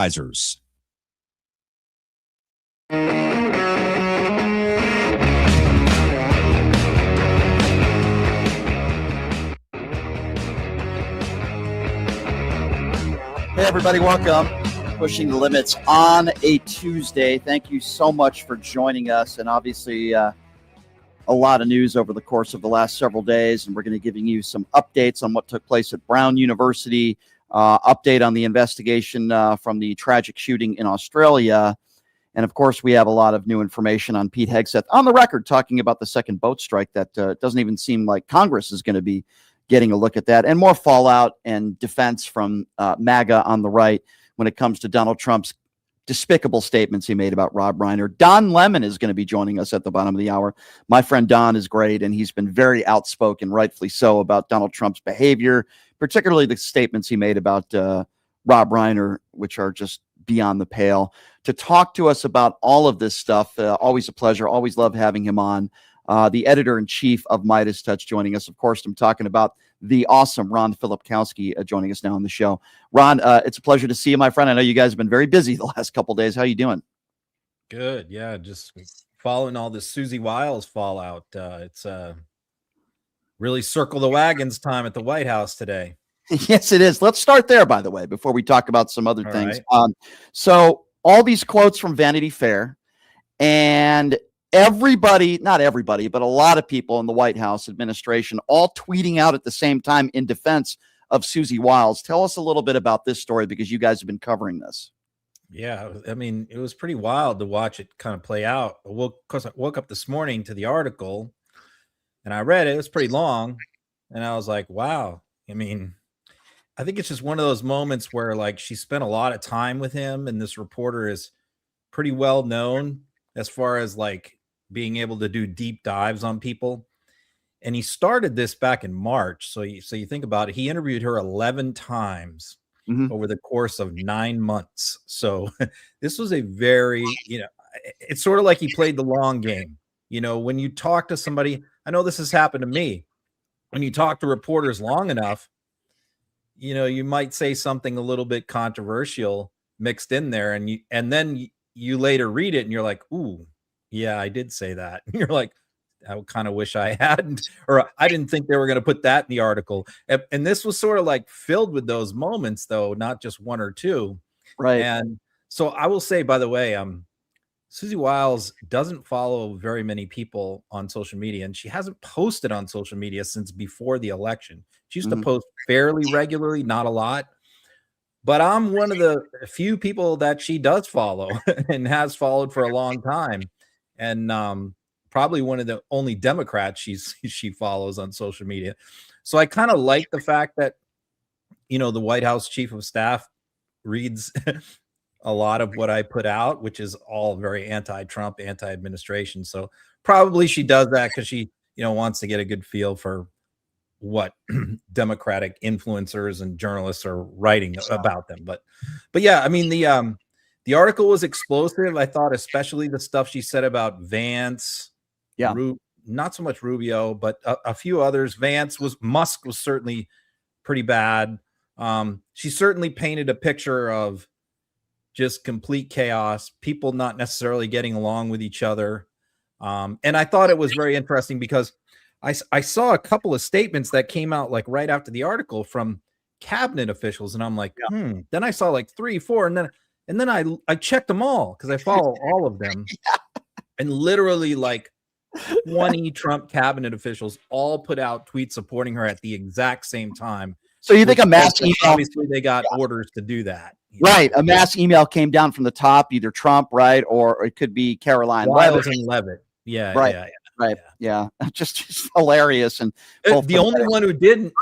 Advisors. Hey, everybody, welcome. Pushing the Limits on a Tuesday. Thank you so much for joining us. And obviously, a lot of news over the course of the last several days. And we're going to be giving you some updates on what took place at Brown University, update on the investigation from the tragic shooting in Australia. And of course, we have a lot of new information on Pete Hegseth on the record talking about the second boat strike that doesn't even seem like Congress is going to be getting a look at that, and more fallout and defense from MAGA on the right when it comes to Donald Trump's despicable statements he made about Rob Reiner. Don Lemon is going to be joining us at the bottom of the hour. My friend Don is great, and he's been very outspoken, rightfully so, about Donald Trump's behavior, particularly the statements he made about Rob Reiner, which are just beyond the pale. To talk to us about all of this stuff, always a pleasure. Always love having him on. The editor-in-chief of Midas Touch joining us. Of course, I'm talking about the awesome Ron Filipkowski joining us now on the show. Ron, it's a pleasure to see you, my friend. I know you guys have been very busy the last couple of days. How you doing? Good. Yeah, just following all this Susie Wiles fallout. It's really circle the wagons time at the White House today. Yes, it is. Let's start there, by the way, before we talk about some other things. Right. So all these quotes from Vanity Fair, and everybody, not everybody, but a lot of people in the White House administration all tweeting out at the same time in defense of Susie Wiles. Tell us a little bit about this story, because you guys have been covering this. Yeah, I mean, it was pretty wild to watch it kind of play out. I woke up this morning to the article, and I read it. It was pretty long, and I was like, wow. I mean, I think it's just one of those moments where, like, she spent a lot of time with him, and this reporter is pretty well known as far as, like, being able to do deep dives on people. And he started this back in March. So you think about it. He interviewed her 11 times over the course of 9 months. So this was a very, it's sort of like he played the long game. When you talk to somebody, I know this has happened to me. When you talk to reporters long enough, you might say something a little bit controversial mixed in there, and then you later read it and you're like, ooh, yeah, I did say that. And you're like, I kind of wish I hadn't, or I didn't think they were going to put that in the article. And this was sort of like filled with those moments, though, not just one or two. Right. And so I will say, by the way, Susie Wiles doesn't follow very many people on social media, and she hasn't posted on social media since before the election. She used to post fairly regularly, not a lot. But I'm one of the few people that she does follow and has followed for a long time. And probably one of the only Democrats she follows on social media. So I kind of like the fact that, the White House chief of staff reads a lot of what I put out, which is all very anti-Trump, anti-administration. So probably she does that because she, wants to get a good feel for what Democratic influencers and journalists are writing about them. But yeah, I mean, the article was explosive. I thought, especially the stuff she said about Vance, not so much Rubio, but a few others. Musk was certainly pretty bad. She certainly painted a picture of just complete chaos, people not necessarily getting along with each other. And I thought it was very interesting because I saw a couple of statements that came out like right after the article from cabinet officials, and I'm like, Then I saw like 3, 4, and then I checked them all because I follow all of them, and literally like 20 Trump cabinet officials all put out tweets supporting her at the exact same time. So you think a mass email? Obviously, they got orders to do that. Right, a mass email came down from the top, either Trump, right, or it could be Caroline Wiles and Leavitt. Yeah, right. Yeah. Right. Yeah. Just hilarious. And the only one who didn't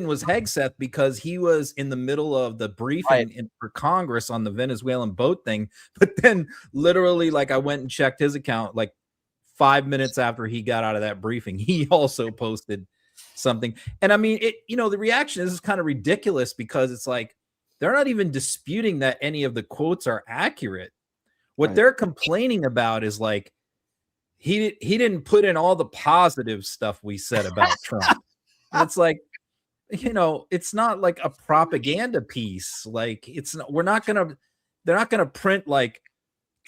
was Hegseth, because he was in the middle of the briefing for Congress on the Venezuelan boat thing. But then literally, like, I went and checked his account like 5 minutes after he got out of that briefing, he also posted something. And I mean, the reaction is kind of ridiculous because it's like, they're not even disputing that any of the quotes are accurate. What they're complaining about is like, he didn't put in all the positive stuff we said about Trump. And it's like, it's not like a propaganda piece. Like, we're not going to, they're not going to print like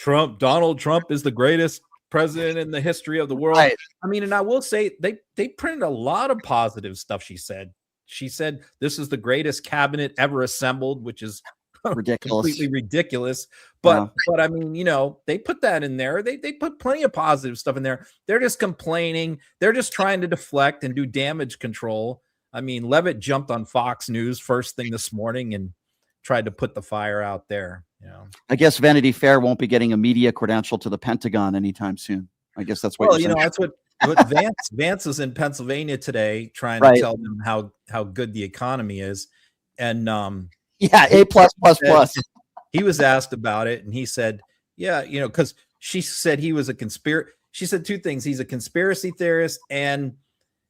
Donald Trump is the greatest president in the history of the world. Right. I mean, and I will say they printed a lot of positive stuff. She said this is the greatest cabinet ever assembled, which is ridiculous, completely ridiculous. But I mean, they put that in there. They put plenty of positive stuff in there. They're just complaining. They're just trying to deflect and do damage control. I mean, Levitt jumped on Fox News first thing this morning and tried to put the fire out there. I guess Vanity Fair won't be getting a media credential to the Pentagon anytime soon. I guess that's what. Well, that's what Vance is in Pennsylvania today, trying to tell them how good the economy is, and A+++. He was asked about it, and he said, yeah, because she said he was a conspiracy. She said two things: he's a conspiracy theorist, and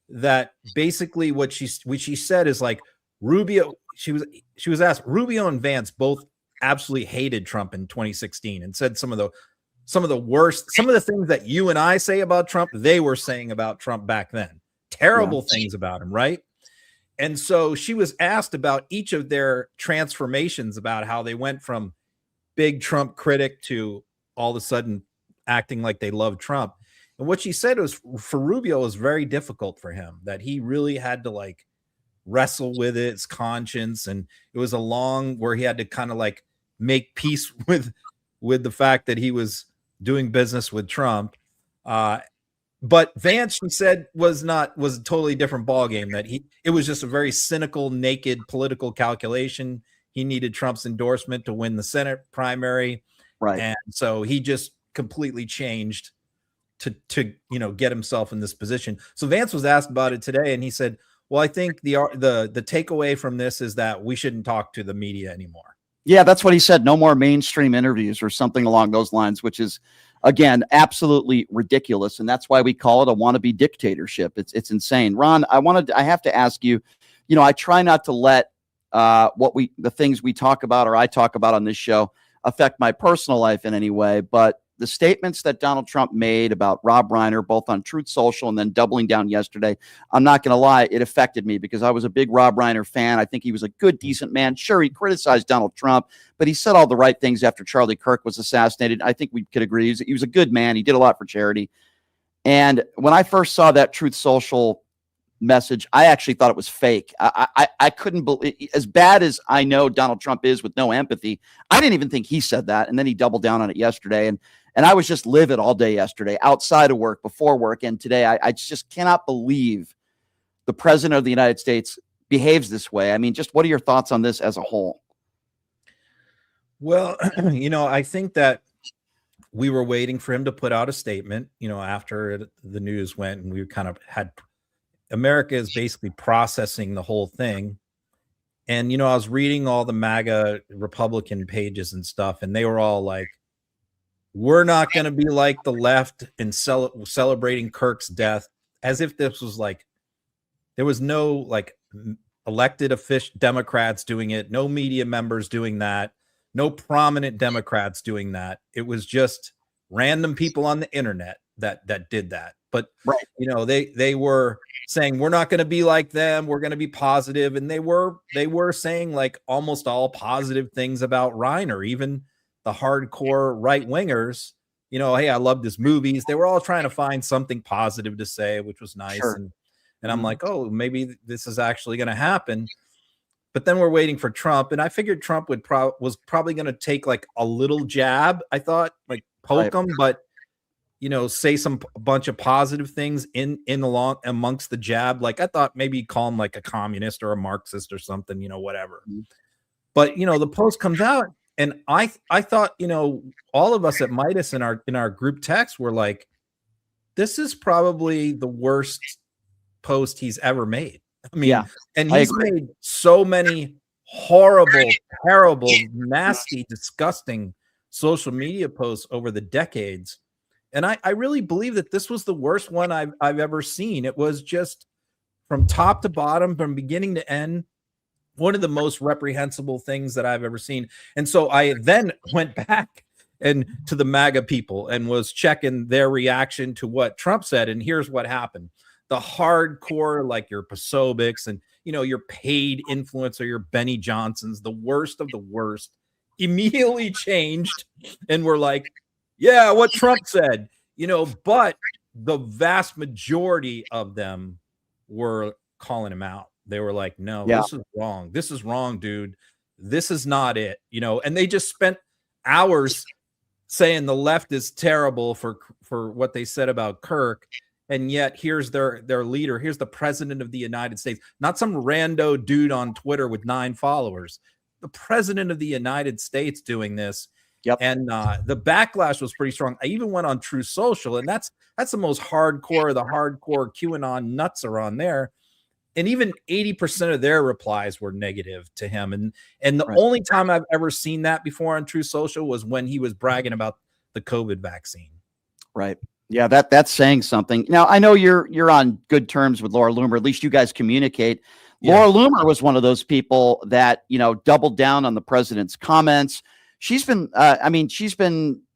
that basically what she said is like Rubio. She was asked, Rubio and Vance both absolutely hated Trump in 2016 and said some of the worst, some of the things that you and I say about Trump, they were saying about Trump back then. Terrible things about him, right? And so she was asked about each of their transformations, about how they went from big Trump critic to all of a sudden acting like they love Trump. And what she said was, for Rubio, was very difficult for him, that he really had to like wrestle with his conscience. And it was a long where he had to kind of like make peace with the fact that he was doing business with Trump. But Vance, she said, was a totally different ballgame, that it was just a very cynical, naked political calculation. He needed Trump's endorsement to win the Senate primary. Right. And so he just completely changed to get himself in this position. So Vance was asked about it today, and he said, well, I think the takeaway from this is that we shouldn't talk to the media anymore. Yeah, that's what he said. No more mainstream interviews or something along those lines, which is, again, absolutely ridiculous. And that's why we call it a wannabe dictatorship. It's insane. Ron, I have to ask you, I try not to let the things we talk about or I talk about on this show affect my personal life in any way. But the statements that Donald Trump made about Rob Reiner, both on Truth Social and then doubling down yesterday, I'm not going to lie, it affected me because I was a big Rob Reiner fan. I think he was a good, decent man. Sure, he criticized Donald Trump, but he said all the right things after Charlie Kirk was assassinated. I think we could agree. He was a good man. He did a lot for charity. And when I first saw that Truth Social message, I actually thought it was fake. I couldn't believe, as bad as I know Donald Trump is with no empathy, I didn't even think he said that. And then he doubled down on it yesterday. And I was just livid all day yesterday, outside of work, before work. And today, I just cannot believe the president of the United States behaves this way. I mean, just what are your thoughts on this as a whole? Well, I think that we were waiting for him to put out a statement, after the news went, and we kind of had America is basically processing the whole thing. And, I was reading all the MAGA Republican pages and stuff, and they were all like, we're not going to be like the left and celebrating Kirk's death, as if this was like, there was no like elected official Democrats doing it, no media members doing that, no prominent Democrats doing that. It was just random people on the internet that did that. But, they were saying, we're not going to be like them. We're going to be positive. And they were saying like almost all positive things about Reiner, even the hardcore right wingers, hey, I loved his movies. They were all trying to find something positive to say, which was nice. Sure. And I'm like, oh, maybe this is actually going to happen. But then we're waiting for Trump. And I figured Trump was probably going to take like a little jab. I thought, like, poke him, but say a bunch of positive things in along amongst the jab. Like, I thought maybe call him like a communist or a Marxist or something, whatever. Mm-hmm. But the post comes out, and I thought, all of us at Midas in our group text were like, this is probably the worst post he's ever made. I mean, and he's made so many horrible, terrible, nasty, disgusting social media posts over the decades. And I really believe that this was the worst one I've ever seen. It was just from top to bottom, from beginning to end, one of the most reprehensible things that I've ever seen. And so I then went back and to the MAGA people and was checking their reaction to what Trump said. And here's what happened. The hardcore, like your Posobics and, your paid influencer, your Benny Johnsons, the worst of the worst, immediately changed and were like, yeah, what Trump said, but the vast majority of them were calling him out. They were like, no, Yeah. this is wrong. This is wrong, dude. This is not it, and they just spent hours saying the left is terrible for what they said about Kirk. And yet here's their leader. Here's the president of the United States, not some rando dude on Twitter with 9 followers, the president of the United States doing this. Yep. And the backlash was pretty strong. I even went on True Social, and that's the most hardcore. The hardcore QAnon nuts are on there. And even 80% of their replies were negative to him. And the only time I've ever seen that before on True Social was when he was bragging about the COVID vaccine. Right. Yeah, that's saying something. Now, I know you're on good terms with Laura Loomer. At least you guys communicate. Yeah. Laura Loomer was one of those people that, doubled down on the president's comments. She's been,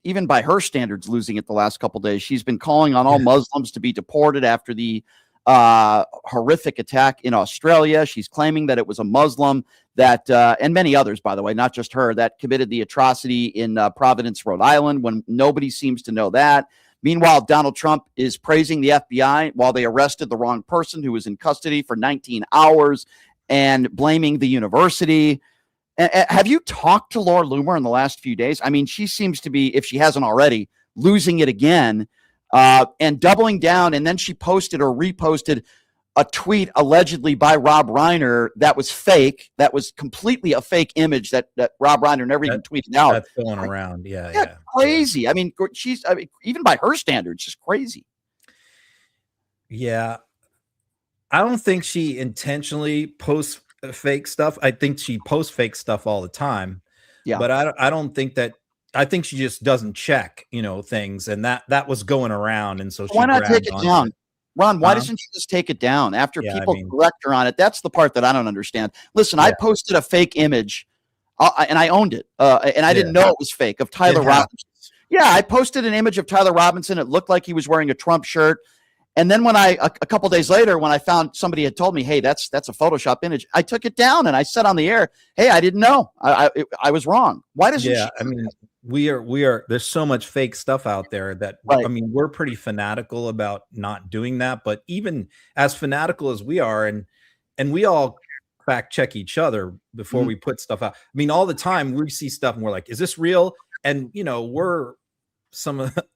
even by her standards, losing it the last couple of days. She's been calling on all Muslims to be deported after the horrific attack in Australia. She's claiming that it was a Muslim that, and many others, by the way, not just her, that committed the atrocity in Providence, Rhode Island, when nobody seems to know that. Meanwhile, Donald Trump is praising the FBI while they arrested the wrong person who was in custody for 19 hours and blaming the university. Have you talked to Laura Loomer in the last few days? I mean, she seems to be, if she hasn't already, losing it again. And doubling down. And then she posted or reposted a tweet allegedly by Rob Reiner that was fake. That was completely a fake image that Rob Reiner never even tweeted out. That's going around. Yeah. Crazy. I mean, even by her standards, just crazy. Yeah. I don't think she intentionally posts fake stuff. I think she posts fake stuff all the time. Yeah. But I don't think that. I think she just doesn't check, things, and that was going around, and so why not take it down, Ron? Why doesn't she just take it down after people correct her on it? That's the part that I don't understand. Listen, I posted a fake image, and I owned it, and I didn't know it was fake of Tyler Robinson. Yeah, I posted an image of Tyler Robinson. It looked like he was wearing a Trump shirt. And then when a couple days later, when I found somebody had told me, hey, that's a Photoshop image, I took it down and I said on the air, hey, I didn't know. I was wrong. Why doesn't she? I mean, we are, there's so much fake stuff out there that, I mean, we're pretty fanatical about not doing that. But even as fanatical as we are, and we all fact check each other before we put stuff out. I mean, all the time we see stuff and we're like, is this real? And, we're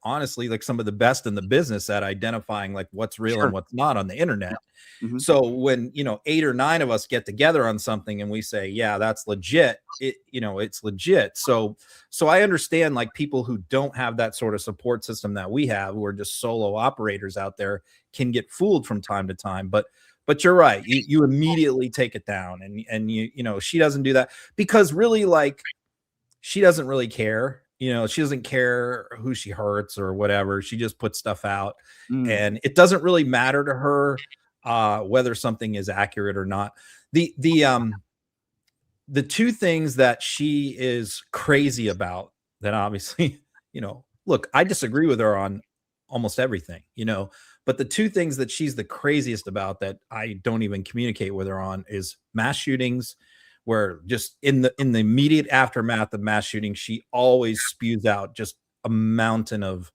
honestly, like some of the best in the business at identifying like what's real and what's not on the internet. So when, 8 or 9 of us get together on something and we say, yeah, that's legit, it's legit. So I understand like people who don't have that sort of support system that we have, who are just solo operators out there, can get fooled from time to time. But you're right. You immediately take it down, and she doesn't do that because really, like, she doesn't really care. She doesn't care who she hurts or whatever. She just puts stuff out, and it doesn't really matter to her whether something is accurate or not. The 2 things that she is crazy about, that obviously, look, I disagree with her on almost everything, but the 2 things that she's the craziest about that I don't even communicate with her on is mass shootings, where just in the immediate aftermath of mass shooting, she always spews out just a mountain of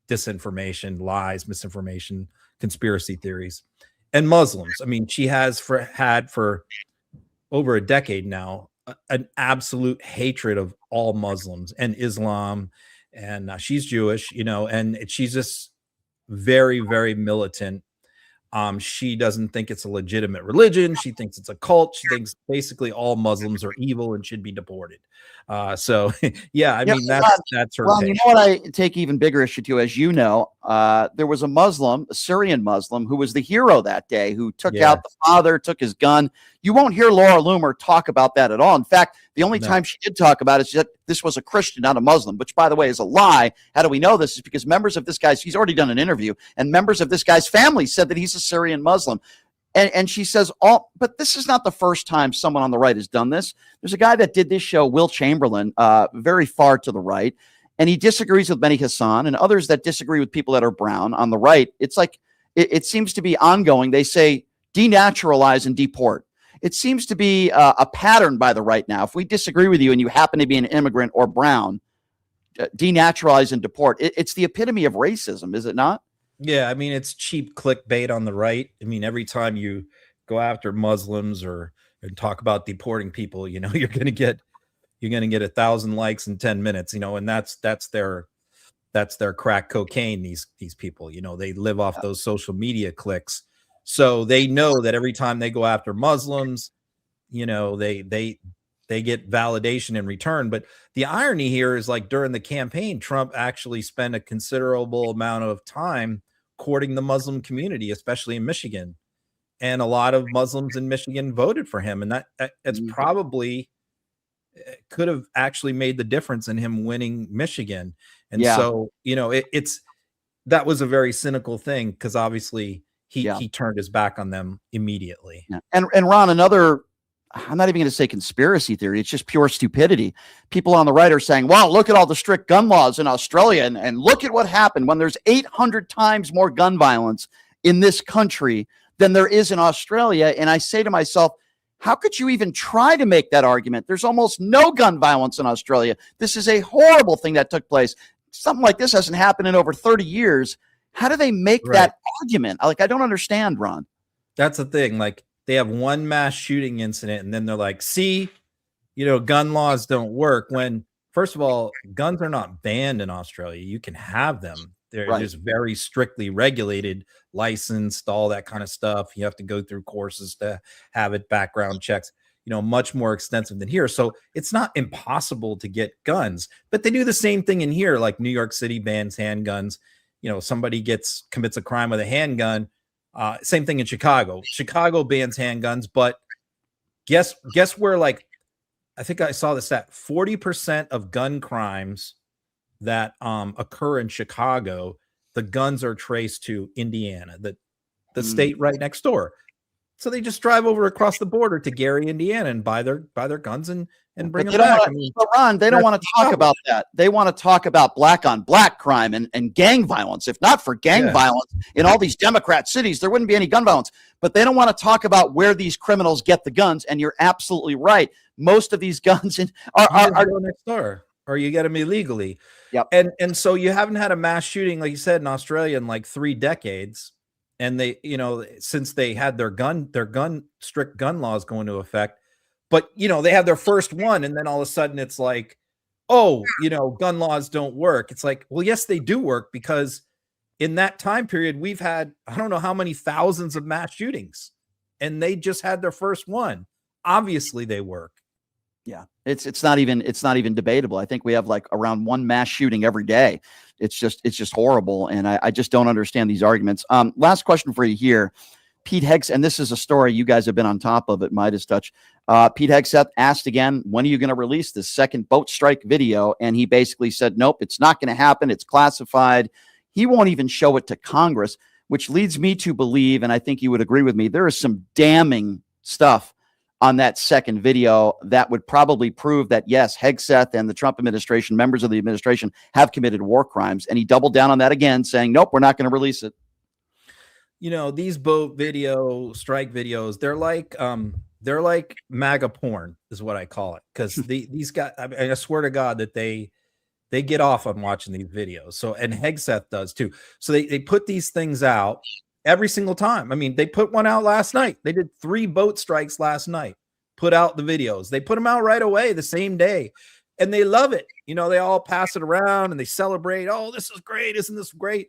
disinformation, lies, misinformation, conspiracy theories. And Muslims. I mean, she has had for over a decade now an absolute hatred of all Muslims and Islam, and she's Jewish, and she's just very, very militant. She doesn't think it's a legitimate religion. She thinks it's a cult. She thinks basically all Muslims are evil and should be deported. So yeah, I mean, that's her. Well, you know what I take even bigger issue to, as you know, there was a Muslim, a Syrian Muslim, who was the hero that day, who took out the father, took his gun. You won't hear Laura Loomer talk about that at all. In fact, the only time she did talk about it is that this was a Christian, not a Muslim, which, by the way, is a lie. How do we know this? Is because members of this guy's, he's already done an interview, and members of this guy's family said that he's a Syrian Muslim. And she says, but this is not the first time someone on the right has done this. There's a guy that did this show, Will Chamberlain, very far to the right, and he disagrees with Mehdi Hassan and others that disagree with people that are brown on the right. It's like, it seems to be ongoing. They say denaturalize and deport. it seems to be a pattern by the right now. If we disagree with you and you happen to be an immigrant or brown, denaturalize and deport. It's the epitome of racism, is it not? Yeah, I mean, it's cheap clickbait on the right. I mean, every time you go after Muslims and talk about deporting people, you're going to get 1,000 likes in 10 minutes, and that's their crack cocaine. These people, they live off those social media clicks. So they know that every time they go after Muslims, they get validation in return. But the irony here is, like, during the campaign, Trump actually spent a considerable amount of time courting the Muslim community, especially in Michigan. And a lot of Muslims in Michigan voted for him. And that's probably could have actually made the difference in him winning Michigan. And so, that was a very cynical thing, because obviously he turned his back on them immediately. Yeah. And Ron, I'm not even going to say conspiracy theory. It's just pure stupidity. People on the right are saying, wow, look at all the strict gun laws in Australia, and look at what happened when there's 800 times more gun violence in this country than there is in Australia. And I say to myself, how could you even try to make that argument? There's almost no gun violence in Australia. This is a horrible thing that took place. Something like this hasn't happened in over 30 years. How do they make that argument? Like, I don't understand, Ron. That's the thing. Like, they have one mass shooting incident, and then they're like, see, gun laws don't work. When, first of all, guns are not banned in Australia. You can have them. They're just very strictly regulated, licensed, all that kind of stuff. You have to go through courses to have it, background checks, much more extensive than here. So it's not impossible to get guns, but they do the same thing in here. Like, New York City bans handguns. Somebody commits a crime with a handgun. Same thing in Chicago. Chicago bans handguns, but guess where, like, I think I saw the stat, 40% of gun crimes that occur in Chicago, the guns are traced to Indiana, the state right next door. So they just drive over across the border to Gary, Indiana, and buy their guns and bring them back. But Ron, they don't want to talk about that. They want to talk about black on black crime and gang violence. If not for gang violence in all these Democrat cities, there wouldn't be any gun violence. But they don't want to talk about where these criminals get the guns. And you're absolutely right. Most of these guns are next door, or you get them illegally. Yep. And so you haven't had a mass shooting, like you said, in Australia in like 3 decades. And they, since they had their strict gun laws go into effect, but, they have their first one, and then all of a sudden it's like, oh, gun laws don't work. It's like, well, yes, they do work, because in that time period, we've had, I don't know how many thousands of mass shootings, and they just had their first one. Obviously they work. Yeah, it's not even debatable. I think we have like around one mass shooting every day. It's just horrible, and I just don't understand these arguments. Last question for you here, Pete Hegseth, and this is a story you guys have been on top of at Midas Touch. Pete Hegseth asked again, when are you going to release this second boat strike video? And he basically said, nope, it's not going to happen. It's classified. He won't even show it to Congress, which leads me to believe, and I think you would agree with me, there is some damning stuff on that second video that would probably prove that, yes, Hegseth and the Trump administration, members of the administration, have committed war crimes. And he doubled down on that again, saying, nope, we're not going to release it. These boat strike videos, they're like MAGA porn is what I call it. Because these guys, I swear to God that they get off on watching these videos. So, and Hegseth does too. So they put these things out every single time. I mean, they put one out last night. They did 3 boat strikes last night, put out the videos. They put them out right away the same day, and they love it. They all pass it around and they celebrate. Oh, this is great. Isn't this great?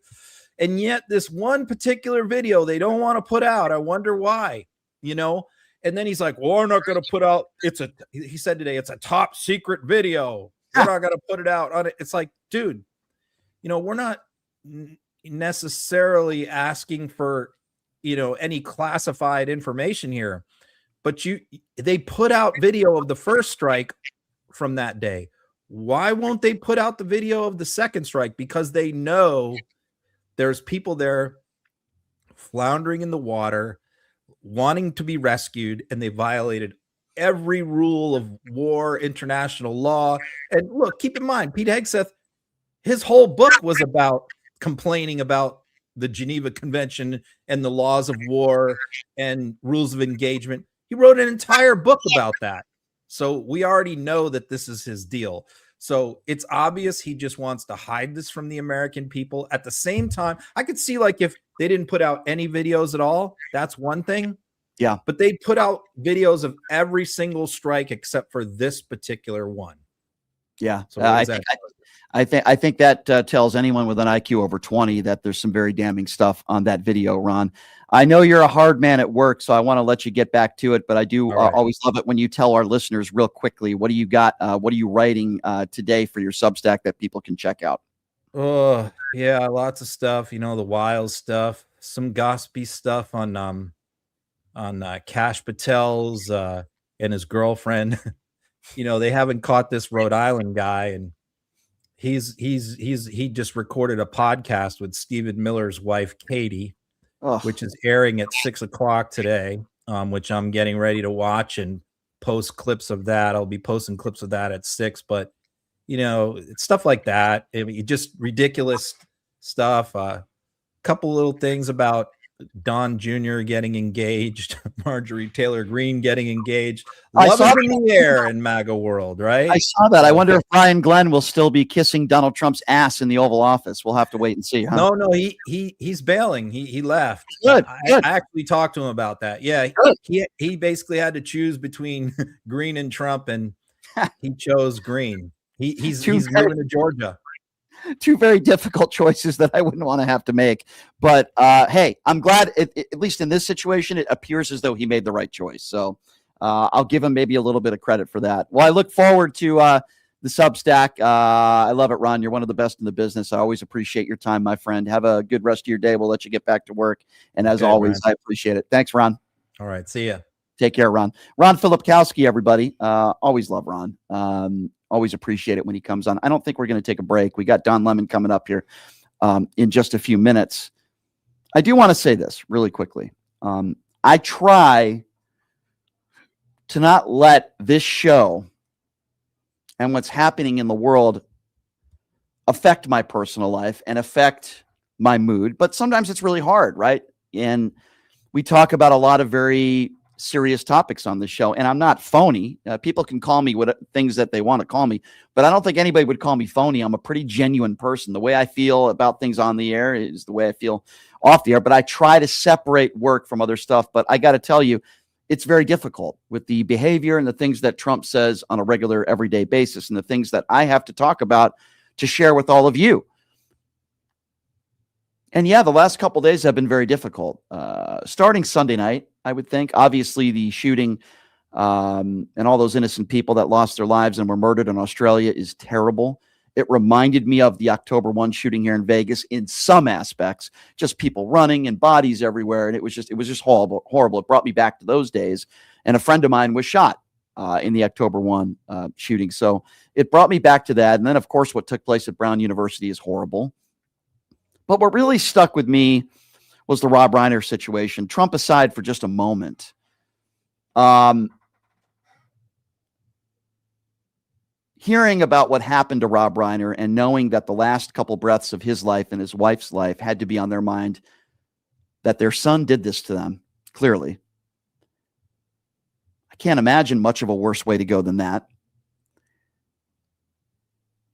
And yet this one particular video they don't want to put out. I wonder why, And then he's like, well, we're not going to put out. He said today, it's a top secret video. We're not going to put it out on it. It's like, dude, we're not necessarily asking for any classified information here, but they put out video of the first strike from that day. Why won't they put out the video of the second strike? Because they know there's people there floundering in the water, wanting to be rescued, and they violated every rule of war, international law. And look, keep in mind, Pete Hegseth, his whole book was about complaining about the Geneva Convention and the laws of war and rules of engagement. He wrote an entire book about that. So we already know that this is his deal. So it's obvious he just wants to hide this from the American people. At the same time, I could see like if they didn't put out any videos at all, that's one thing. Yeah. But they put out videos of every single strike except for this particular one. Yeah. So I think that tells anyone with an IQ over 20 that there's some very damning stuff on that video, Ron. I know you're a hard man at work, so I want to let you get back to it, but I do always love it when you tell our listeners real quickly, what do you got? What are you writing today for your Substack that people can check out? Oh, yeah, lots of stuff, the Wiles stuff, some gossipy stuff on Kash Patel's and his girlfriend. They haven't caught this Rhode Island guy, and he just recorded a podcast with Stephen Miller's wife, Katie, which is airing at 6:00 today, which I'm getting ready to watch and post clips of that. I'll be posting clips of that at 6, but it's stuff like that. Just ridiculous stuff. Couple little things about Don Jr. getting engaged, Marjorie Taylor Greene getting engaged. Love is in the air in MAGA world, right? I saw that. I wonder if Brian Glenn will still be kissing Donald Trump's ass in the Oval Office. We'll have to wait and see. Huh? No, he's bailing. He left. Good. I actually talked to him about that. Yeah, he basically had to choose between Greene and Trump, and he chose Greene. He's moving to Georgia. Two very difficult choices that I wouldn't want to have to make. But hey, I'm glad, at least in this situation, it appears as though he made the right choice. So I'll give him maybe a little bit of credit for that. Well, I look forward to the Substack. I love it, Ron. You're one of the best in the business. I always appreciate your time, my friend. Have a good rest of your day. We'll let you get back to work. And as always, Ron, I appreciate it. Thanks, Ron. All right. See ya. Take care, Ron. Ron Filipkowski, everybody. Always love Ron. Always appreciate it when he comes on. I don't think we're going to take a break. We got Don Lemon coming up here in just a few minutes. I do want to say this really quickly. I try to not let this show and what's happening in the world affect my personal life and affect my mood. But sometimes it's really hard, right? And we talk about a lot of very serious topics on the show, and I'm not phony. People can call me what things that they want to call me, but I don't think anybody would call me phony. I'm a pretty genuine person. The way I feel about things on the air is the way I feel off the air, but I try to separate work from other stuff. But I got to tell you, it's very difficult with the behavior and the things that Trump says on a regular, everyday basis, and the things that I have to talk about to share with all of you. And yeah, the last couple of days have been very difficult. Starting Sunday night, I would think. Obviously, the shooting and all those innocent people that lost their lives and were murdered in Australia is terrible. It reminded me of the October 1 shooting here in Vegas in some aspects, just people running and bodies everywhere. And it was just horrible. It brought me back to those days. And a friend of mine was shot in the October 1 shooting. So it brought me back to that. And then, of course, what took place at Brown University is horrible. But what really stuck with me was the Rob Reiner situation. Trump aside for just a moment. Hearing about what happened to Rob Reiner and knowing that the last couple breaths of his life and his wife's life had to be on their mind, that their son did this to them, clearly. I can't imagine much of a worse way to go than that.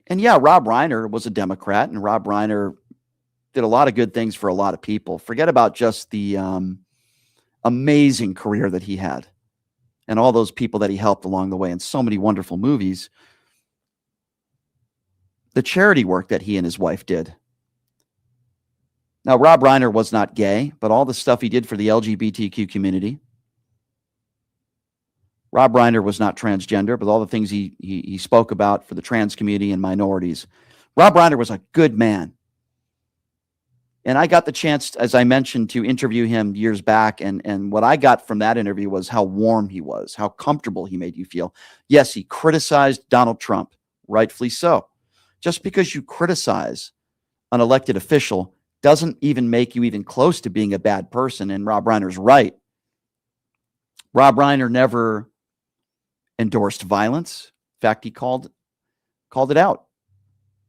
And yeah, Rob Reiner was a Democrat, and Rob Reiner did a lot of good things for a lot of people. Forget about just the amazing career that he had and all those people that he helped along the way and so many wonderful movies. The charity work that he and his wife did. Now, Rob Reiner was not gay, but all the stuff he did for the LGBTQ community. Rob Reiner was not transgender, but all the things he spoke about for the trans community and minorities. Rob Reiner was a good man. And I got the chance, as I mentioned, to interview him years back. And what I got from that interview was how warm he was, how comfortable he made you feel. Yes, he criticized Donald Trump, rightfully so. Just because you criticize an elected official doesn't even make you even close to being a bad person. And Rob Reiner's right. Rob Reiner never endorsed violence. In fact, he called it out.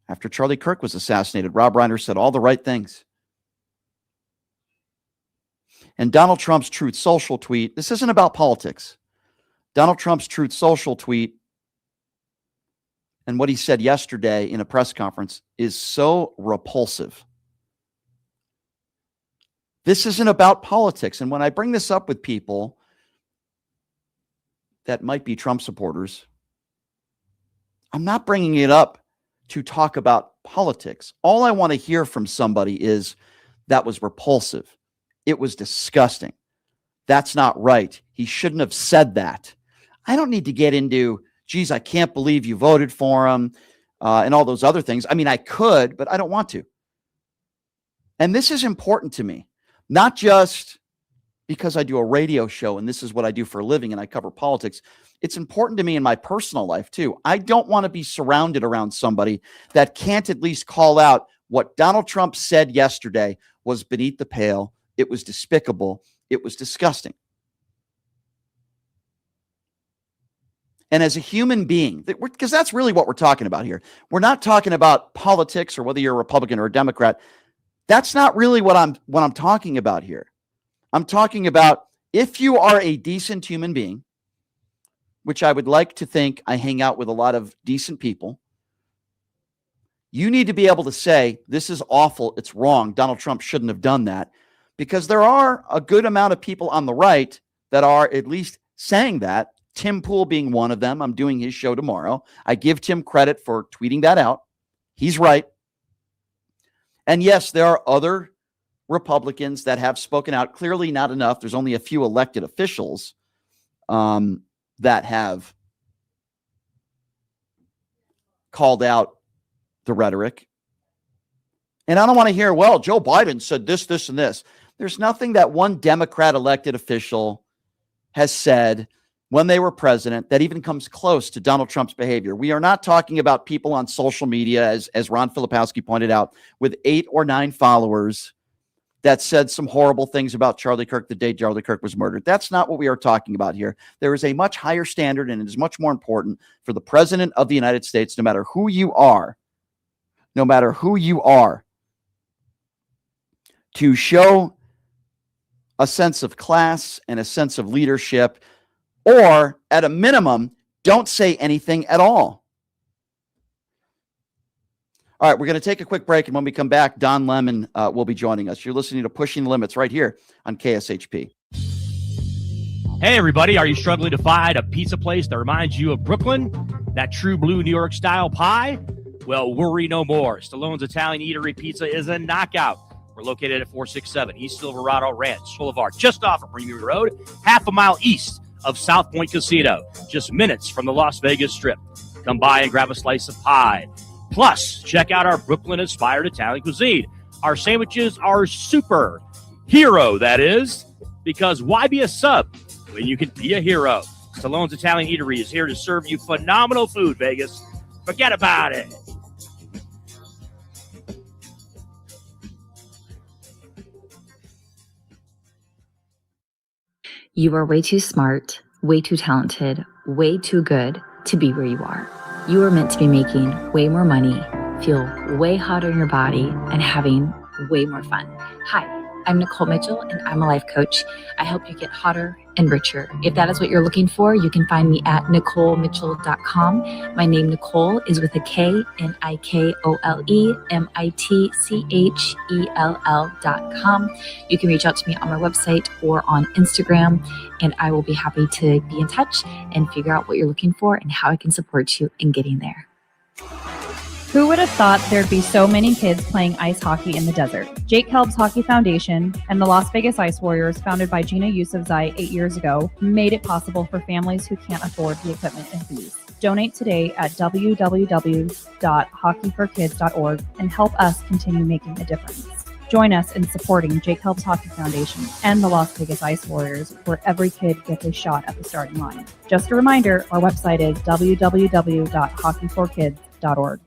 After Charlie Kirk was assassinated, Rob Reiner said all the right things. And Donald Trump's Truth Social tweet, this isn't about politics. Donald Trump's Truth Social tweet and what he said yesterday in a press conference is so repulsive. This isn't about politics. And when I bring this up with people that might be Trump supporters, I'm not bringing it up to talk about politics. All I want to hear from somebody is that was repulsive. It was disgusting. That's not right. He shouldn't have said that. I don't need to get into, geez, I can't believe you voted for him and all those other things. I mean, I could, but I don't want to. And this is important to me, not just because I do a radio show and this is what I do for a living and I cover politics. It's important to me in my personal life too. I don't want to be surrounded around somebody that can't at least call out what Donald Trump said yesterday was beneath the pale. It was despicable. It was disgusting. And as a human being, because that's really what we're talking about here. We're not talking about politics or whether you're a Republican or a Democrat. That's not really what I'm talking about here. I'm talking about if you are a decent human being, which I would like to think I hang out with a lot of decent people, you need to be able to say, this is awful, it's wrong, Donald Trump shouldn't have done that, because there are a good amount of people on the right that are at least saying that, Tim Pool being one of them. I'm doing his show tomorrow. I give Tim credit for tweeting that out. He's right. And yes, there are other Republicans that have spoken out. Clearly not enough. There's only a few elected officials that have called out the rhetoric. And I don't want to hear, well, Joe Biden said this, this, and this. There's nothing that one Democrat elected official has said when they were president that even comes close to Donald Trump's behavior. We are not talking about people on social media, as Ron Filipowski pointed out, with 8 or 9 followers that said some horrible things about Charlie Kirk the day Charlie Kirk was murdered. That's not what we are talking about here. There is a much higher standard, and it is much more important for the president of the United States, no matter who you are, to show a sense of class and a sense of leadership, or at a minimum, don't say anything at all. All right, we're going to take a quick break, and when we come back, Don Lemon will be joining us. You're listening to Pushing the Limits right here on KSHP. Hey, everybody. Are you struggling to find a pizza place that reminds you of Brooklyn? That true blue New York style pie? Well, worry no more. Stallone's Italian Eatery Pizza is a knockout. We're located at 467 East Silverado Ranch Boulevard, just off of Premier Road, half a mile east of South Point Casino, just minutes from the Las Vegas Strip. Come by and grab a slice of pie. Plus, check out our Brooklyn-inspired Italian cuisine. Our sandwiches are super hero, that is, because why be a sub when you can be a hero? Stallone's Italian Eatery is here to serve you phenomenal food, Vegas. Forget about it. You are way too smart, way too talented, way too good to be where you are. You are meant to be making way more money, feel way hotter in your body, and having way more fun. Hi, I'm Nicole Mitchell, and I'm a life coach. I help you get hotter and richer. If that is what you're looking for, you can find me at NicoleMitchell.com. My name, Nicole, is with a K, NicoleMitchell.com. You can reach out to me on my website or on Instagram, and I will be happy to be in touch and figure out what you're looking for and how I can support you in getting there. Who would have thought there'd be so many kids playing ice hockey in the desert? Jake Helb's Hockey Foundation and the Las Vegas Ice Warriors, founded by Gina Yousafzai 8 years ago, made it possible for families who can't afford the equipment and fees. Donate today at www.hockeyforkids.org and help us continue making a difference. Join us in supporting Jake Helb's Hockey Foundation and the Las Vegas Ice Warriors, where every kid gets a shot at the starting line. Just a reminder, our website is www.hockeyforkids.org.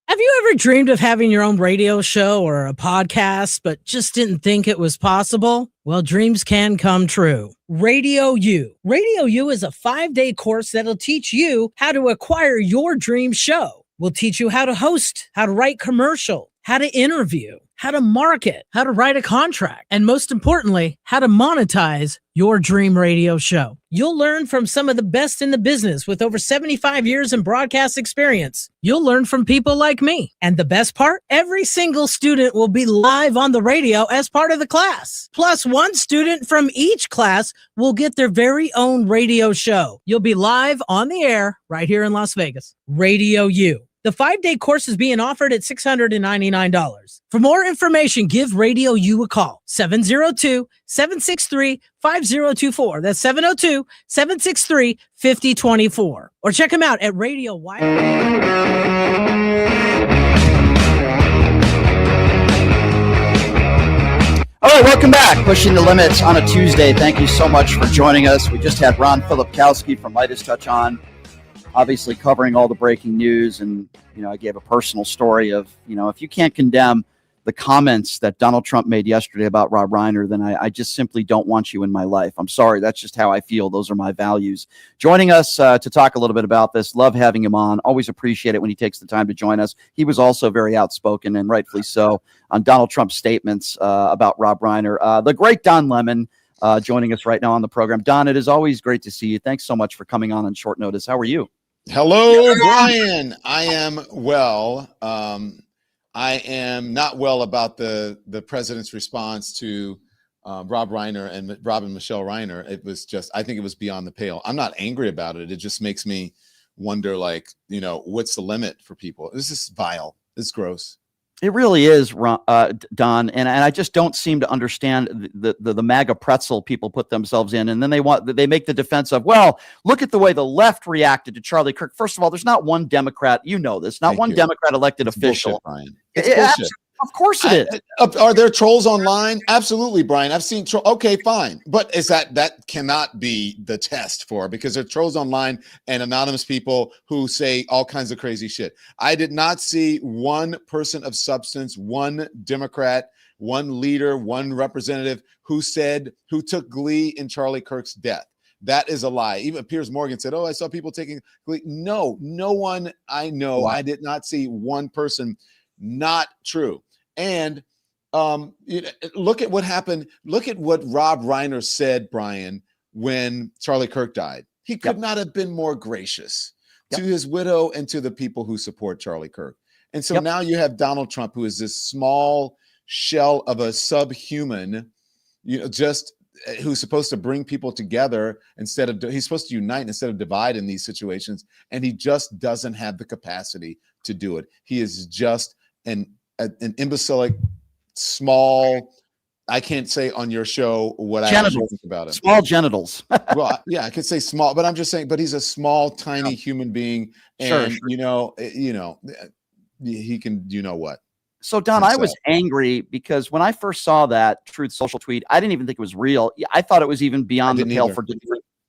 Have you ever dreamed of having your own radio show or a podcast, but just didn't think it was possible? Well, dreams can come true. Radio U. Radio U is a 5-day course that'll teach you how to acquire your dream show. We'll teach you how to host, how to write commercial, how to interview, how how to market, how to write a contract, and most importantly, how to monetize your dream radio show. You'll learn from some of the best in the business with over 75 years in broadcast experience. You'll learn from people like me. And the best part, every single student will be live on the radio as part of the class. Plus, one student from each class will get their very own radio show. You'll be live on the air right here in Las Vegas. Radio U. The 5-day course is being offered at $699. For more information, give Radio U a call. 702-763-5024. That's 702-763-5024. Or check them out at Radio Y. All right, welcome back. Pushing the Limits on a Tuesday. Thank you so much for joining us. We just had Ron Filipkowski from Midas Touch on, obviously covering all the breaking news. And, I gave a personal story of, if you can't condemn the comments that Donald Trump made yesterday about Rob Reiner, then I just simply don't want you in my life. I'm sorry. That's just how I feel. Those are my values. Joining us to talk a little bit about this. Love having him on. Always appreciate it when he takes the time to join us. He was also very outspoken, and rightfully so, on Donald Trump's statements about Rob Reiner. The great Don Lemon joining us right now on the program. Don, it is always great to see you. Thanks so much for coming on short notice. How are you? Hello, Brian. I am well. I am not well about the president's response to Rob Reiner and Rob and Michelle Reiner. It was just, I think it was beyond the pale. I'm not angry about it. It just makes me wonder, what's the limit for people? This is vile. It's gross. It really is, Don, and I just don't seem to understand the MAGA pretzel people put themselves in, and then they make the defense of, well, look at the way the left reacted to Charlie Kirk. First of all, there's not one Democrat, not one Democrat elected official. Bullshit, Brian. It's bullshit. Of course it is. Are there trolls online? Absolutely, Brian. I've seen trolls. Okay, fine. But that cannot be the test because there are trolls online and anonymous people who say all kinds of crazy shit. I did not see one person of substance, one Democrat, one leader, one representative who took glee in Charlie Kirk's death. That is a lie. Even Piers Morgan said, I saw people taking glee. No one I know. Wow. I did not see one person. Not true. And look at what happened. Look at what Rob Reiner said, Brian, when Charlie Kirk died. He could not have been more gracious to his widow and to the people who support Charlie Kirk. And so now you have Donald Trump, who is this small shell of a subhuman, who's supposed to bring people together he's supposed to unite instead of divide in these situations. And he just doesn't have the capacity to do it. He is just an imbecilic, small, I can't say on your show what I think about him. Small genitals. Well, yeah, I could say small, but I'm just saying, but he's a small, tiny human being. And, sure. He can, what? So, Don, I was angry because when I first saw that Truth Social tweet, I didn't even think it was real. I thought it was even beyond the pale for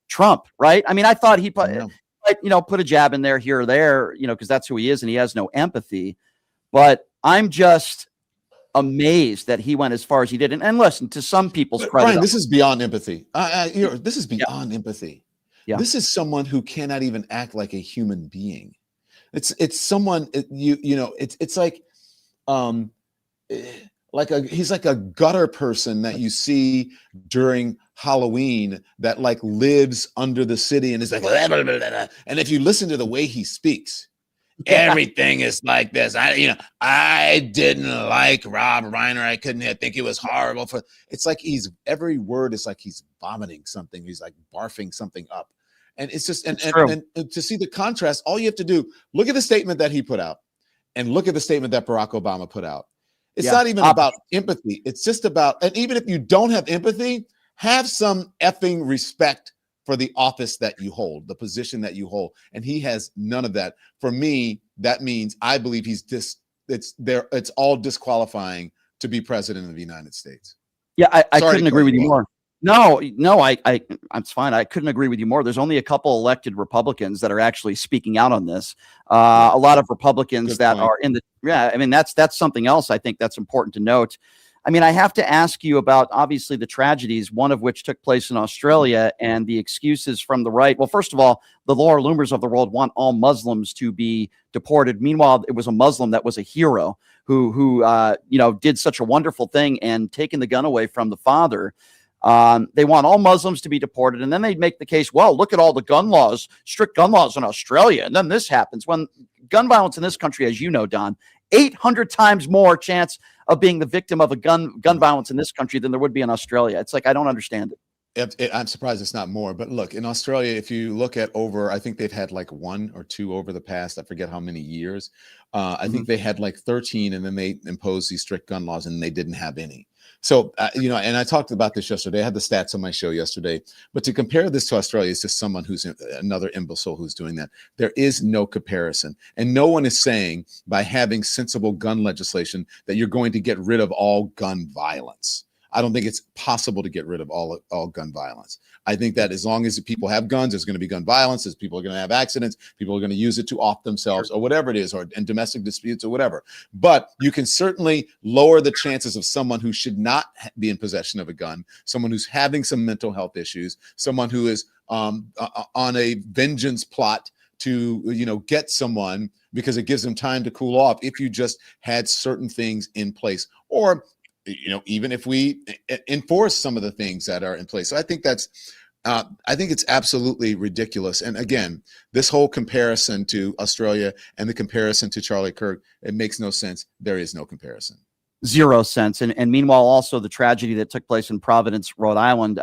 Trump, right? I mean, I thought he put a jab in there, here or there, because that's who he is and he has no empathy. But I'm just amazed that he went as far as he did. And listen, to some people's credit, Brian, this is beyond empathy. This is beyond empathy. Yeah. This is someone who cannot even act like a human being. It's someone it's like he's like a gutter person that you see during Halloween that lives under the city and is like, blah, blah, blah, blah. And if you listen to the way he speaks, everything is like this. I didn't like Rob Reiner. I couldn't think he was horrible. It's like every word is like he's vomiting something. He's like barfing something up. And it's just, and to see the contrast, all you have to do, look at the statement that he put out and look at the statement that Barack Obama put out. It's not even about empathy. It's just about, and even if you don't have empathy, have some effing respect for the office that you hold, the position that you hold. And he has none of that. For me, that means I believe it's all disqualifying to be president of the United States. Yeah, I couldn't agree with you more. No, I'm fine. I couldn't agree with you more. There's only a couple elected Republicans that are actually speaking out on this. A lot of Republicans that are in the, I mean, that's something else I think that's important to note. I mean, I have to ask you about obviously the tragedies, one of which took place in Australia, and the excuses from the right. Well, first of all, the Laura Loomers of the world want all Muslims to be deported. Meanwhile, it was a Muslim that was a hero who did such a wonderful thing and taken the gun away from the father. They want all Muslims to be deported. And then they'd make the case, well, look at all the gun laws, strict gun laws in Australia. And then this happens when gun violence in this country, as you know, Don, 800 times more chance of being the victim of a gun violence in this country than there would be in Australia. It's like, I don't understand it. I'm surprised it's not more, but look, in Australia, if you look at I think they've had like 1 or 2 over the past, I forget how many years. I think they had like 13, and then they imposed these strict gun laws, and they didn't have any. So, and I talked about this yesterday. I had the stats on my show yesterday, but to compare this to Australia is just someone who's another imbecile who's doing that. There is no comparison. And no one is saying by having sensible gun legislation that you're going to get rid of all gun violence. I don't think it's possible to get rid of all gun violence. I think that as long as people have guns, there's going to be gun violence, as people are going to have accidents, people are going to use it to off themselves or whatever it is, or in domestic disputes or whatever. But you can certainly lower the chances of someone who should not be in possession of a gun, someone who's having some mental health issues, someone who is on a vengeance plot to get someone, because it gives them time to cool off if you just had certain things in place, or even if we enforce some of the things that are in place. So I think I think it's absolutely ridiculous. And again, this whole comparison to Australia and the comparison to Charlie Kirk, it makes no sense. There is no comparison. 0 sense. And meanwhile, also the tragedy that took place in Providence, Rhode Island,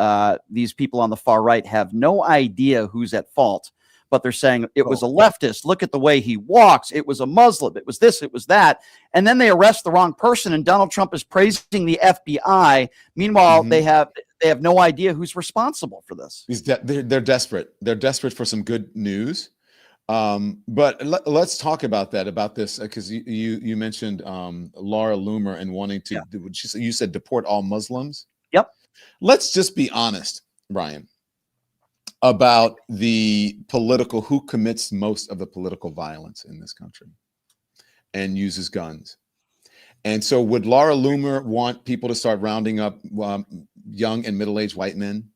these people on the far right have no idea who's at fault. But they're saying it was a leftist. Look at the way he walks. It was a Muslim. It was this, it was that. And then they arrest the wrong person, and Donald Trump is praising the FBI. Meanwhile, they have no idea who's responsible for this. They're desperate. They're desperate for some good news. But let's talk about this, because you mentioned Laura Loomer and wanting to, you said deport all Muslims. Yep. Let's just be honest, Brian, about who commits most of the political violence in this country and uses guns. And so would Laura Loomer want people to start rounding up young and middle-aged white men?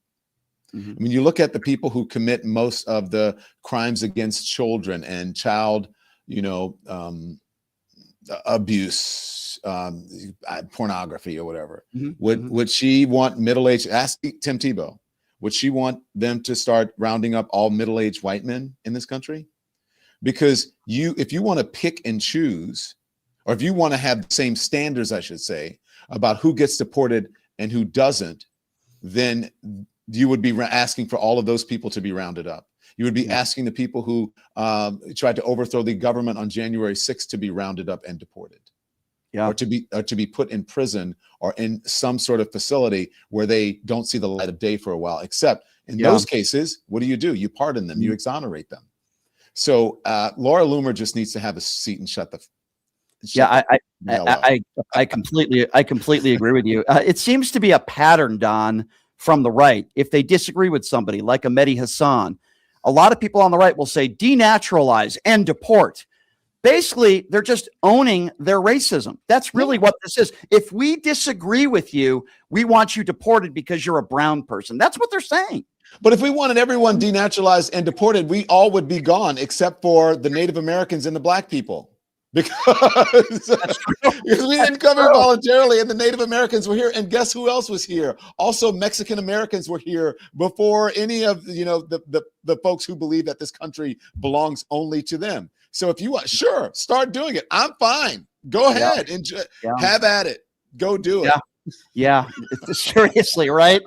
I mean, you look at the people who commit most of the crimes against children and child, abuse, pornography or whatever. Would she want middle-aged, ask Tim Tebow, would she want them to start rounding up all middle-aged white men in this country? Because if you want to pick and choose, or if you want to have the same standards, I should say, about who gets deported and who doesn't, then you would be asking for all of those people to be rounded up. You would be asking the people who tried to overthrow the government on January 6th to be rounded up and deported. Or to be put in prison or in some sort of facility where they don't see the light of day for a while. Except in those cases, what do? You pardon them, you exonerate them. So Laura Loomer just needs to have a seat and shut the. I completely agree with you. It seems to be a pattern, Don, from the right. If they disagree with somebody like a Mehdi Hassan, a lot of people on the right will say denaturalize and deport. Basically, they're just owning their racism. That's really what this is. If we disagree with you, we want you deported because you're a brown person. That's what they're saying. But if we wanted everyone denaturalized and deported, we all would be gone except for the Native Americans and the black people. Because we didn't come here voluntarily, and the Native Americans were here. And guess who else was here? Also, Mexican Americans were here before any of the folks who believe that this country belongs only to them. So if you want, sure, start doing it. I'm fine. Go ahead and have at it. Go do it. Yeah. Seriously, right?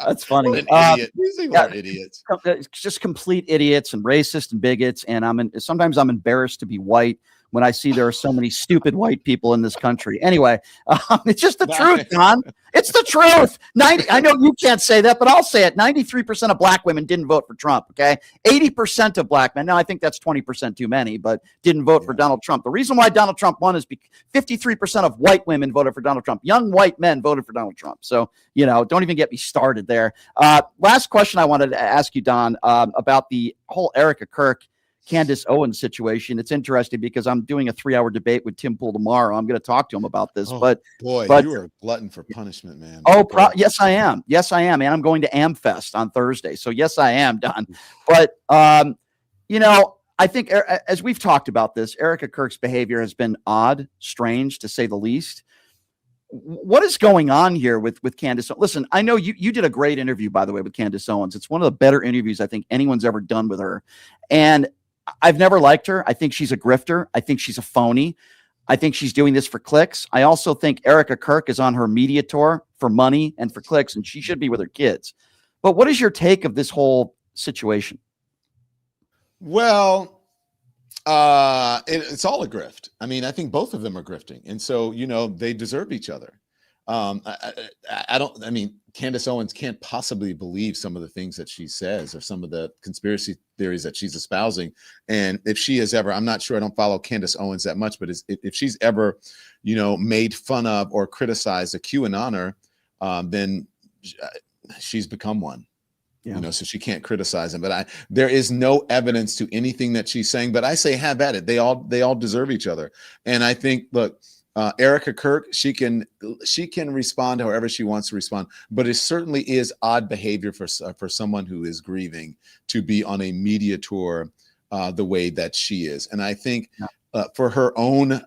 That's funny. What an idiot. These people are idiots. Just complete idiots and racist and bigots. And sometimes I'm embarrassed to be white when I see there are so many stupid white people in this country. Anyway, it's just the truth, Don. It's the truth. I know you can't say that, but I'll say it. 93% of black women didn't vote for Trump, okay? 80% of black men, now I think that's 20% too many, but didn't vote for Donald Trump. The reason why Donald Trump won is because 53% of white women voted for Donald Trump. Young white men voted for Donald Trump. So, don't even get me started there. Last question I wanted to ask you, Don, about the whole Erica Kirk Candace Owens situation. It's interesting because I'm doing a 3-hour debate with Tim Pool tomorrow. I'm going to talk to him about this. But you are a glutton for punishment, man. Yes, I am. Yes, I am. And I'm going to AmFest on Thursday. So yes, I am, Don. But I think as we've talked about this, Erica Kirk's behavior has been odd, strange to say the least. What is going on here with Candace? Listen, I know you did a great interview, by the way, with Candace Owens. It's one of the better interviews I think anyone's ever done with her. And I've never liked her. I think she's a grifter. I think she's a phony. I think she's doing this for clicks. I also think Erica Kirk is on her media tour for money and for clicks, and she should be with her kids. But what is your take of this whole situation? Well, it's all a grift. I mean, I think both of them are grifting. And so, they deserve each other. I mean, Candace Owens can't possibly believe some of the things that she says or some of the conspiracy theories that she's espousing. And if she has ever, I'm not sure, I don't follow Candace Owens that much, but if she's ever, made fun of or criticized a QAnoner, then she's become one. Yeah. So she can't criticize him. But there is no evidence to anything that she's saying. But I say, have at it. They all deserve each other. And I think, look, Erica Kirk, she can respond however she wants to respond. But it certainly is odd behavior for someone who is grieving to be on a media tour the way that she is. And I think for her own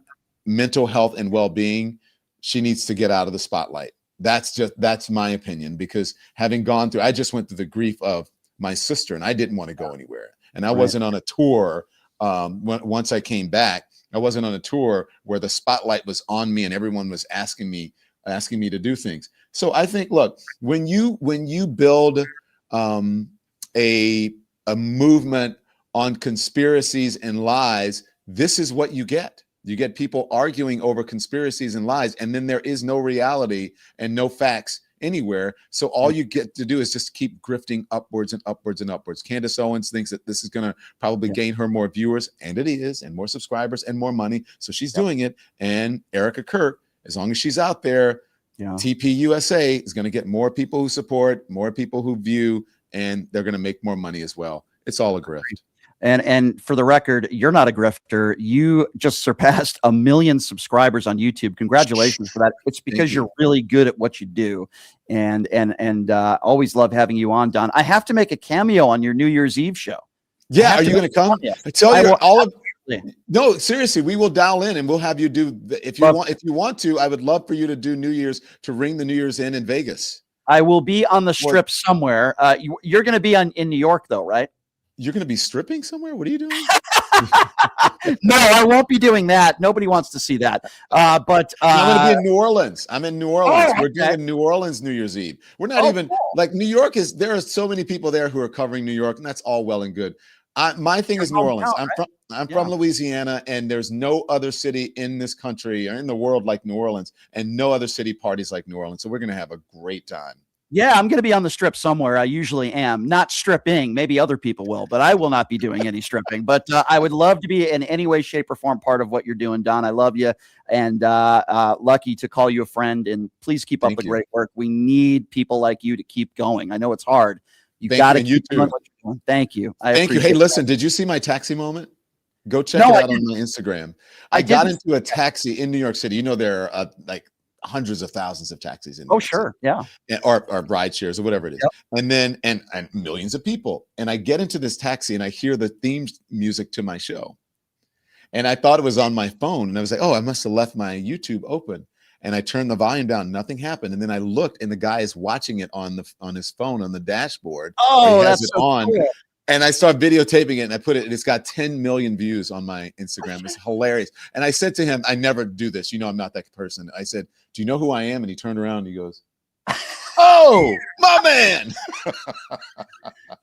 mental health and well-being, she needs to get out of the spotlight. That's my opinion, because having gone through, I just went through the grief of my sister and I didn't want to go anywhere. And I wasn't on a tour. Once I came back, I wasn't on a tour where the spotlight was on me and everyone was asking me to do things. So I think, look, when you build a movement on conspiracies and lies, this is what you get. You get people arguing over conspiracies and lies, and then there is no reality and no facts anywhere. So all you get to do is just keep grifting upwards and upwards and upwards. Candace Owens thinks that this is going to probably gain her more viewers, and it is, and more subscribers and more money. So she's doing it. And Erica Kirk, as long as she's out there, TPUSA is going to get more people who support, more people who view, and they're going to make more money as well. It's all a grift. And for the record, you're not a grifter. You just surpassed 1 million subscribers on YouTube. Congratulations for that. It's because you're really good at what you do. And always love having you on, Don. I have to make a cameo on your New Year's Eve show. Yeah, are you going to come? I tell you, no, seriously, we will dial in and we'll have you do if you want to. I would love for you to do New Year's, to ring the New Year's in Vegas. I will be on the strip somewhere. You're going to be in New York though, right? You're going to be stripping somewhere? What are you doing? No, I won't be doing that. Nobody wants to see that. But I'm going to be in New Orleans. I'm in New Orleans. Oh, We're doing New Orleans New Year's Eve. We're not even like New York is. There are so many people there who are covering New York, and that's all well and good. My thing is New Orleans. I'm from Louisiana, and there's no other city in this country or in the world like New Orleans, and no other city parties like New Orleans. So we're going to have a great time. Yeah, I'm going to be on the strip somewhere. I usually am. Not stripping. Maybe other people will, but I will not be doing any stripping. But I would love to be in any way, shape, or form part of what you're doing, Don. I love you, and lucky to call you a friend. And please keep up the great work. We need people like you to keep going. I know it's hard. You got to keep doing what you're doing. Thank you. Thank you. Hey, listen, did you see my taxi moment? Go check it out on my Instagram. I got into a taxi in New York City. There are like hundreds of thousands of taxis in New York City. Yeah, or ride shares or whatever it is. And then and millions of people, and I get into this taxi and I hear the theme music to my show, and I thought it was on my phone, and I was like, oh, I must have left my YouTube open, and I turned the volume down, nothing happened, and then I looked and the guy is watching it on his phone on the dashboard. That's so on cool. And I started videotaping it, and I put it, and it's got 10 million views on my Instagram. It's hilarious. And I said to him, I never do this. I'm not that person. I said, do you know who I am? And he turned around and he goes, oh, my man.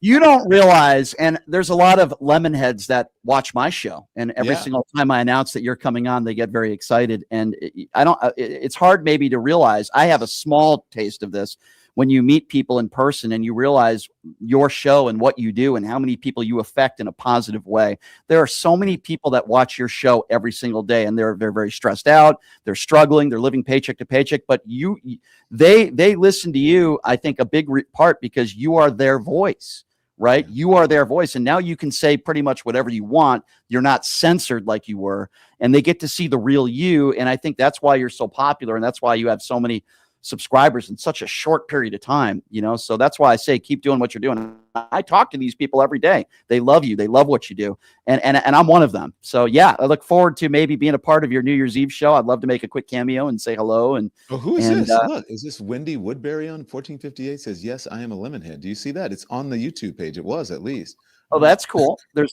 You don't realize, and there's a lot of lemon heads that watch my show, and every single time I announce that you're coming on, they get very excited. And it's hard maybe to realize, I have a small taste of this, when you meet people in person and you realize your show and what you do and how many people you affect in a positive way. There are so many people that watch your show every single day, and they're very stressed out. They're struggling. They're living paycheck to paycheck, but they listen to you, I think, a big part because you are their voice. right? You are their voice. And now you can say pretty much whatever you want. You're not censored like you were. And they get to see the real you. And I think that's why you're so popular. And that's why you have so many subscribers in such a short period of time, so that's why I say keep doing what you're doing. I talk to these people every day. They love you. They love what you do. And I'm one of them. So yeah, I look forward to maybe being a part of your New Year's Eve show. I'd love to make a quick cameo and say hello. And who is this? Look, is this Wendy Woodbury on 1458 says, yes, I am a Lemonhead. Do you see that? It's on the YouTube page. It was at least. Oh, that's cool. That's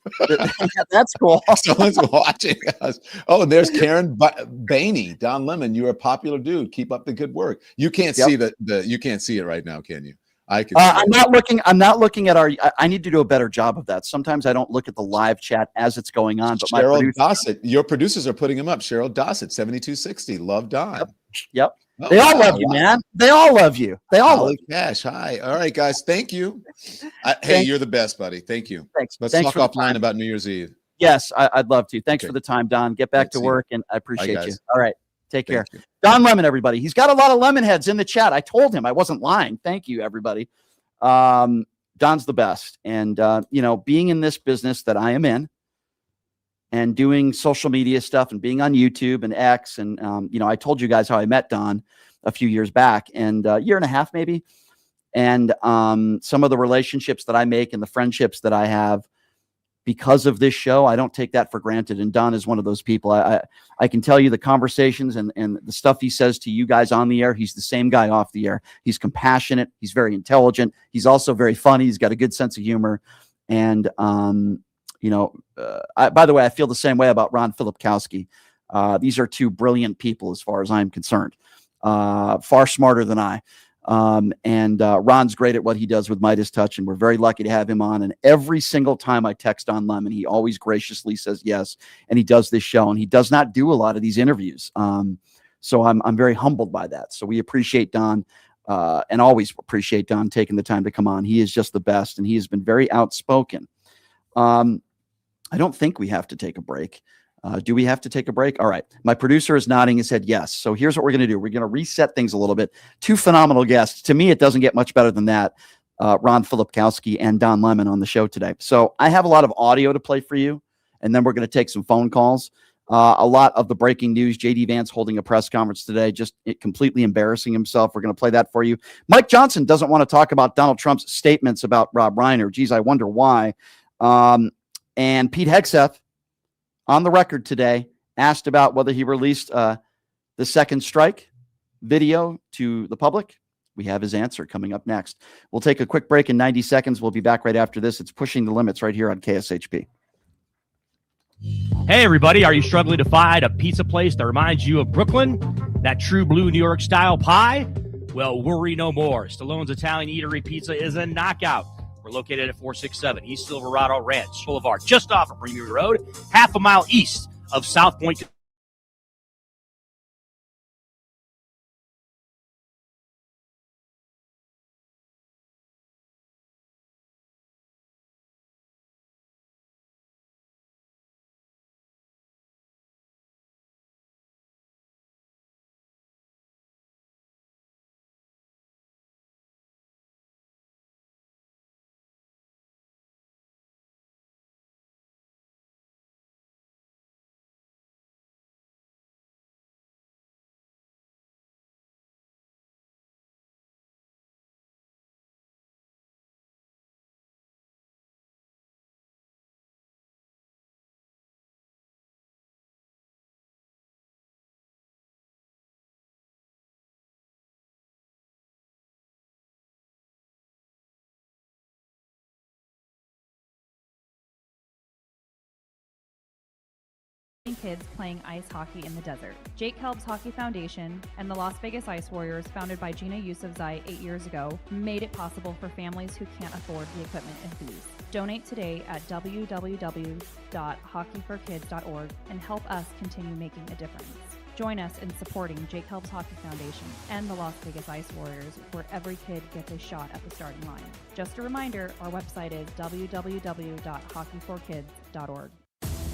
cool. Someone's watching us. Oh, and there's Karen Bainey. Don Lemon, you're a popular dude. Keep up the good work. You can't see you can't see it right now, can you? I can. I'm not looking at I need to do a better job of that. Sometimes I don't look at the live chat as it's going on. But Cheryl Dossett, your producers are putting him up. Cheryl Dossett, 7260. Love Don. Yep. Oh, they all love you, man. They all love you. They all love Cash. Hi. All right, guys. Thank you. Hey, you're the best, buddy. Thank you. Thanks. Let's Thanks talk offline about New Year's Eve. Yes, I'd love to. Thanks for the time, Don. Get back to work, and I appreciate you. All right. Take care. Don Lemon, everybody. He's got a lot of lemon heads in the chat. I told him I wasn't lying. Thank you, everybody. Don's the best. And, being in this business that I am in, and doing social media stuff and being on YouTube and X. And, I told you guys how I met Don a few years back, and a year and a half maybe. And some of the relationships that I make and the friendships that I have because of this show, I don't take that for granted. And Don is one of those people. I can tell you the conversations and the stuff he says to you guys on the air. He's the same guy off the air. He's compassionate. He's very intelligent. He's also very funny. He's got a good sense of humor. And, by the way, I feel the same way about Ron Filipkowski. These are two brilliant people as far as I'm concerned, far smarter than I. Ron's great at what he does with Midas Touch, and we're very lucky to have him on. And every single time I text Don Lemon, he always graciously says yes, and he does this show, and he does not do a lot of these interviews. So I'm very humbled by that. So we appreciate Don, and always appreciate Don taking the time to come on. He is just the best, and he has been very outspoken. I don't think we have to take a break. Do we have to take a break? All right. My producer is nodding his head yes. So here's what we're going to do. We're going to reset things a little bit. Two phenomenal guests. To me, it doesn't get much better than that. Ron Filipkowski and Don Lemon on the show today. So I have a lot of audio to play for you, and then we're going to take some phone calls. A lot of the breaking news. J.D. Vance holding a press conference today, just completely embarrassing himself. We're going to play that for you. Mike Johnson doesn't want to talk about Donald Trump's statements about Rob Reiner. Geez, I wonder why. And Pete Hegseth, on the record today, asked about whether he released the second strike video to the public. We have his answer coming up next. We'll take a quick break in 90 seconds. We'll be back right after this. It's Pushing the Limits right here on KSHP. Hey, everybody. Are you struggling to find a pizza place that reminds you of Brooklyn? That true blue New York style pie? Well, worry no more. Stallone's Italian Eatery Pizza is a knockout. We're located at 467 East Silverado Ranch Boulevard, just off of Premier Road, half a mile east of South Point. Kids playing ice hockey in the desert. Jake Helb's Hockey Foundation and the Las Vegas Ice Warriors, founded by Gina Yusufzai 8 years ago, made it possible for families who can't afford the equipment and fees. Donate today at www.hockeyforkids.org and help us continue making a difference. Join us in supporting Jake Helb's Hockey Foundation and the Las Vegas Ice Warriors, where every kid gets a shot at the starting line. Just a reminder, our website is www.hockeyforkids.org.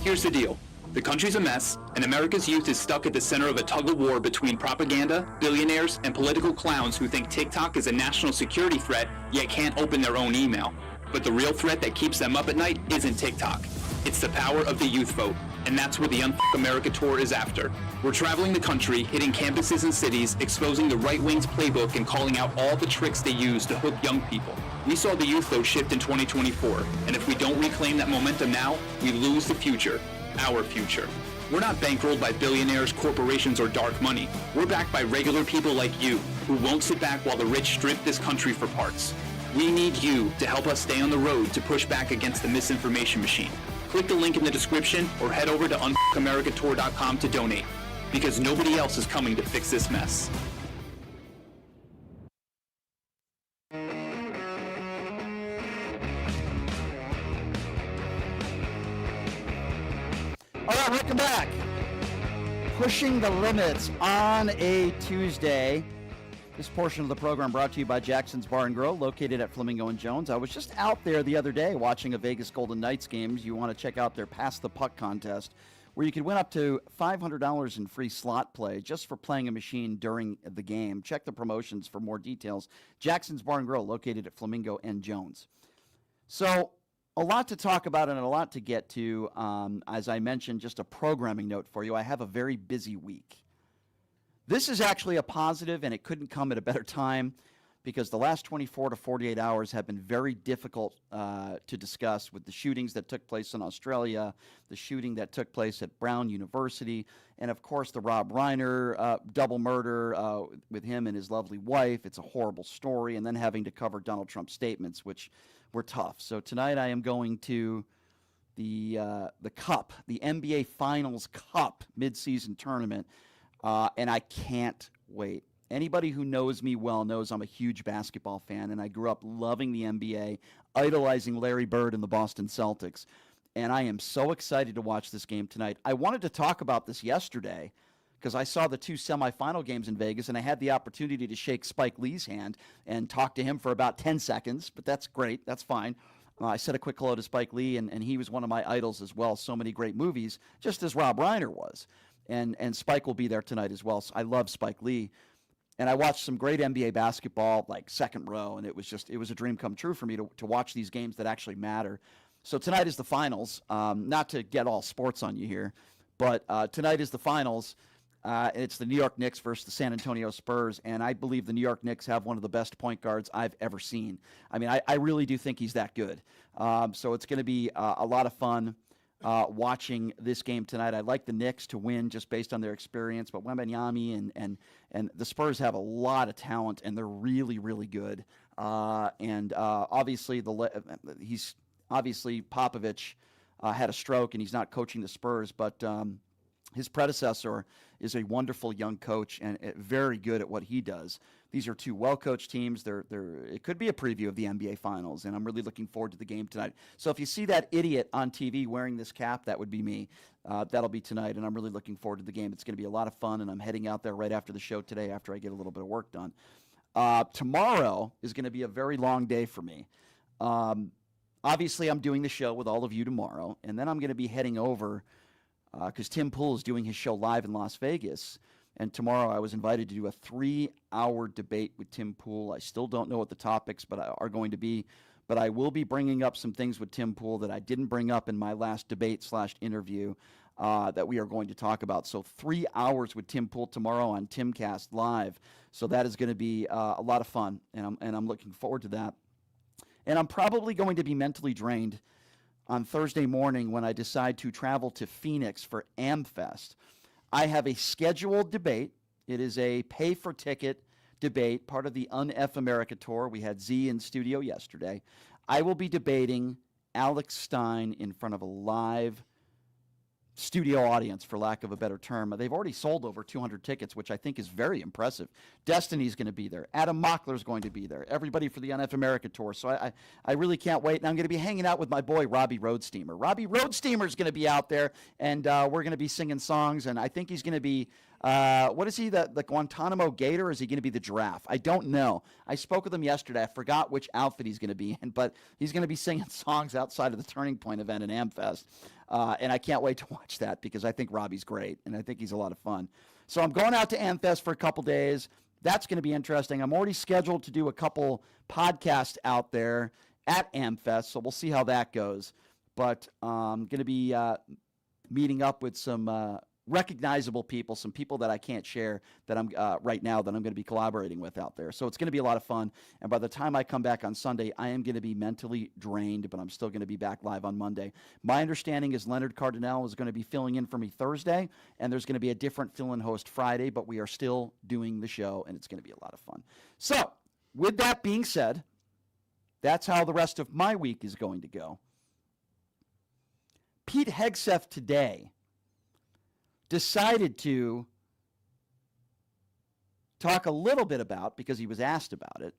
Here's the deal. The country's a mess, and America's youth is stuck at the center of a tug-of-war between propaganda, billionaires, and political clowns who think TikTok is a national security threat, yet can't open their own email. But the real threat that keeps them up at night isn't TikTok. It's the power of the youth vote, and that's what the Unfuck America tour is after. We're traveling the country, hitting campuses and cities, exposing the right wing's playbook and calling out all the tricks they use to hook young people. We saw the youth vote shift in 2024, and if we don't reclaim that momentum now, we lose the future, our future. We're not bankrolled by billionaires, corporations, or dark money. We're backed by regular people like you, who won't sit back while the rich strip this country for parts. We need you to help us stay on the road to push back against the misinformation machine. Click the link in the description or head over to unfuckamericatour.com to donate, because nobody else is coming to fix this mess. All right, welcome back. Pushing the limits on a Tuesday. This portion of the program brought to you by Jackson's Bar and Grill, located at Flamingo and Jones. I was just out there the other day watching a Vegas Golden Knights game. You want to check out their Pass the Puck contest, where you could win up to $500 in free slot play just for playing a machine during the game. Check the promotions for more details. Jackson's Bar and Grill, located at Flamingo and Jones. So, a lot to talk about and a lot to get to. As I mentioned, just a programming note for you. I have a very busy week. This is actually a positive, and it couldn't come at a better time because the last 24 to 48 hours have been very difficult to discuss, with the shootings that took place in Australia, the shooting that took place at Brown University, and of course the Rob Reiner double murder with him and his lovely wife. It's a horrible story, and then having to cover Donald Trump's statements, which were tough. So tonight I am going to the Cup, the NBA Finals Cup midseason tournament. And I can't wait. Anybody who knows me well knows I'm a huge basketball fan, and I grew up loving the NBA, idolizing Larry Bird and the Boston Celtics. And I am so excited to watch this game tonight. I wanted to talk about this yesterday because I saw the two semifinal games in Vegas, and I had the opportunity to shake Spike Lee's hand and talk to him for about 10 seconds, but that's great. That's fine. I said a quick hello to Spike Lee, and he was one of my idols as well. So many great movies, just as Rob Reiner was. And Spike will be there tonight as well. So I love Spike Lee. And I watched some great NBA basketball, like second row, and it was a dream come true for me to watch these games that actually matter. So tonight is the finals. Not to get all sports on you here, but tonight is the finals. It's the New York Knicks versus the San Antonio Spurs, and I believe the New York Knicks have one of the best point guards I've ever seen. I mean, I really do think he's that good. So it's going to be a lot of fun. Watching this game tonight. I like the Knicks to win just based on their experience, but Wembanyama and the Spurs have a lot of talent, and they're really, really good. Obviously, Popovich had a stroke, and he's not coaching the Spurs, but his predecessor is a wonderful young coach and very good at what he does. These are two well-coached teams. It could be a preview of the NBA Finals, and I'm really looking forward to the game tonight. So if you see that idiot on TV wearing this cap, that would be me. That'll be tonight, and I'm really looking forward to the game. It's going to be a lot of fun, and I'm heading out there right after the show today after I get a little bit of work done. Tomorrow is going to be a very long day for me. Obviously, I'm doing the show with all of you tomorrow, and then I'm going to be heading over because Tim Pool is doing his show live in Las Vegas. And tomorrow I was invited to do a 3-hour debate with Tim Pool. I still don't know what the topics are going to be, but I will be bringing up some things with Tim Pool that I didn't bring up in my last debate/interview that we are going to talk about. So 3 hours with Tim Pool tomorrow on Timcast Live. So that is going to be a lot of fun, and I'm looking forward to that. And I'm probably going to be mentally drained on Thursday morning when I decide to travel to Phoenix for AmFest. I have a scheduled debate. It is a pay-for-ticket debate, part of the Un-F America tour. We had Z in studio yesterday. I will be debating Alex Stein in front of a live studio audience, for lack of a better term. They've already sold over 200 tickets, which I think is very impressive. Destiny's going to be there. Adam Mockler's going to be there. Everybody for the Un-F America tour. So I really can't wait. And I'm going to be hanging out with my boy, Robbie Roadsteamer. Robbie Roadsteamer's going to be out there, and we're going to be singing songs. And I think he's going to be, what is he, the Guantanamo Gator? Or is he going to be the giraffe? I don't know. I spoke with him yesterday. I forgot which outfit he's going to be in, but he's going to be singing songs outside of the Turning Point event in AmFest. And I can't wait to watch that because I think Robbie's great, and I think he's a lot of fun. So I'm going out to AmFest for a couple days. That's going to be interesting. I'm already scheduled to do a couple podcasts out there at AmFest, so we'll see how that goes. But I'm going to be meeting up with some recognizable people, some people that I can't share that I'm right now that I'm going to be collaborating with out there. So it's going to be a lot of fun. And by the time I come back on Sunday, I am going to be mentally drained, but I'm still going to be back live on Monday. My understanding is Leonard Cardinale is going to be filling in for me Thursday, and there's going to be a different fill-in host Friday, but we are still doing the show, and it's going to be a lot of fun. So with that being said, that's how the rest of my week is going to go. Pete Hegseth today decided to talk a little bit about, because he was asked about it,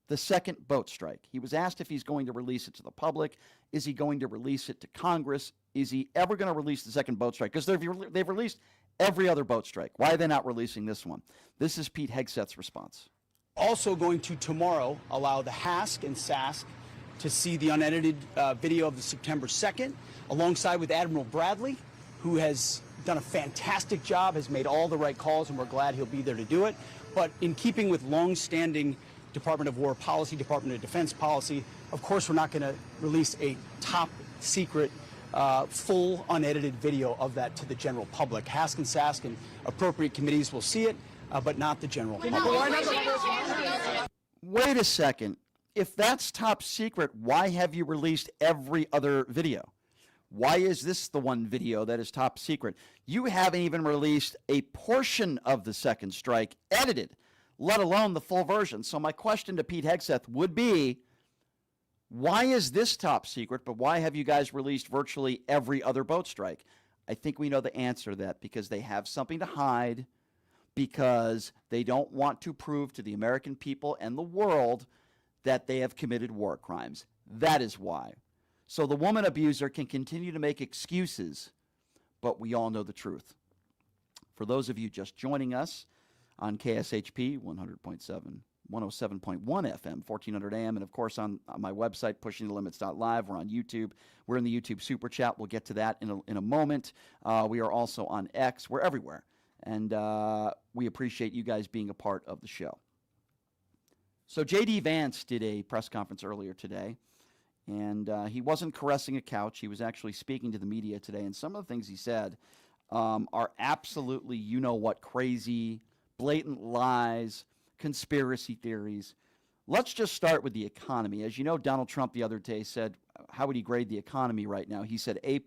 the second boat strike. He was asked if he's going to release it to the public. Is he going to release it to Congress? Is he ever going to release the second boat strike? Because they've released every other boat strike. Why are they not releasing this one? This is Pete Hegseth's response. Also going to tomorrow allow the HASC and SASC to see the unedited video of the September 2nd, alongside with Admiral Bradley, who has done a fantastic job, has made all the right calls, and we're glad he'll be there to do it. But in keeping with long-standing Department of War policy, Department of Defense policy, of course we're not going to release a top secret, full unedited video of that to the general public. HASC and SASC and appropriate committees will see it, but not the general public. Wait a second. If that's top secret, why have you released every other video? Why is this the one video that is top secret? You haven't even released a portion of the second strike edited, let alone the full version. So my question to Pete Hegseth would be, why is this top secret, but why have you guys released virtually every other boat strike? I think we know the answer to that, because they have something to hide, because they don't want to prove to the American people and the world that they have committed war crimes. That is why. So the woman abuser can continue to make excuses, but we all know the truth. For those of you just joining us on KSHP 100.7, 107.1 FM, 1400 AM, and of course on my website, pushingthelimits.live. We're on YouTube. We're in the YouTube Super Chat. We'll get to that in a moment. We are also on X. We're everywhere. And we appreciate you guys being a part of the show. So J.D. Vance did a press conference earlier today. And he wasn't caressing a couch. He was actually speaking to the media today. And some of the things he said are absolutely, you-know-what, crazy, blatant lies, conspiracy theories. Let's just start with the economy. As you know, Donald Trump the other day said, how would he grade the economy right now? He said A++++.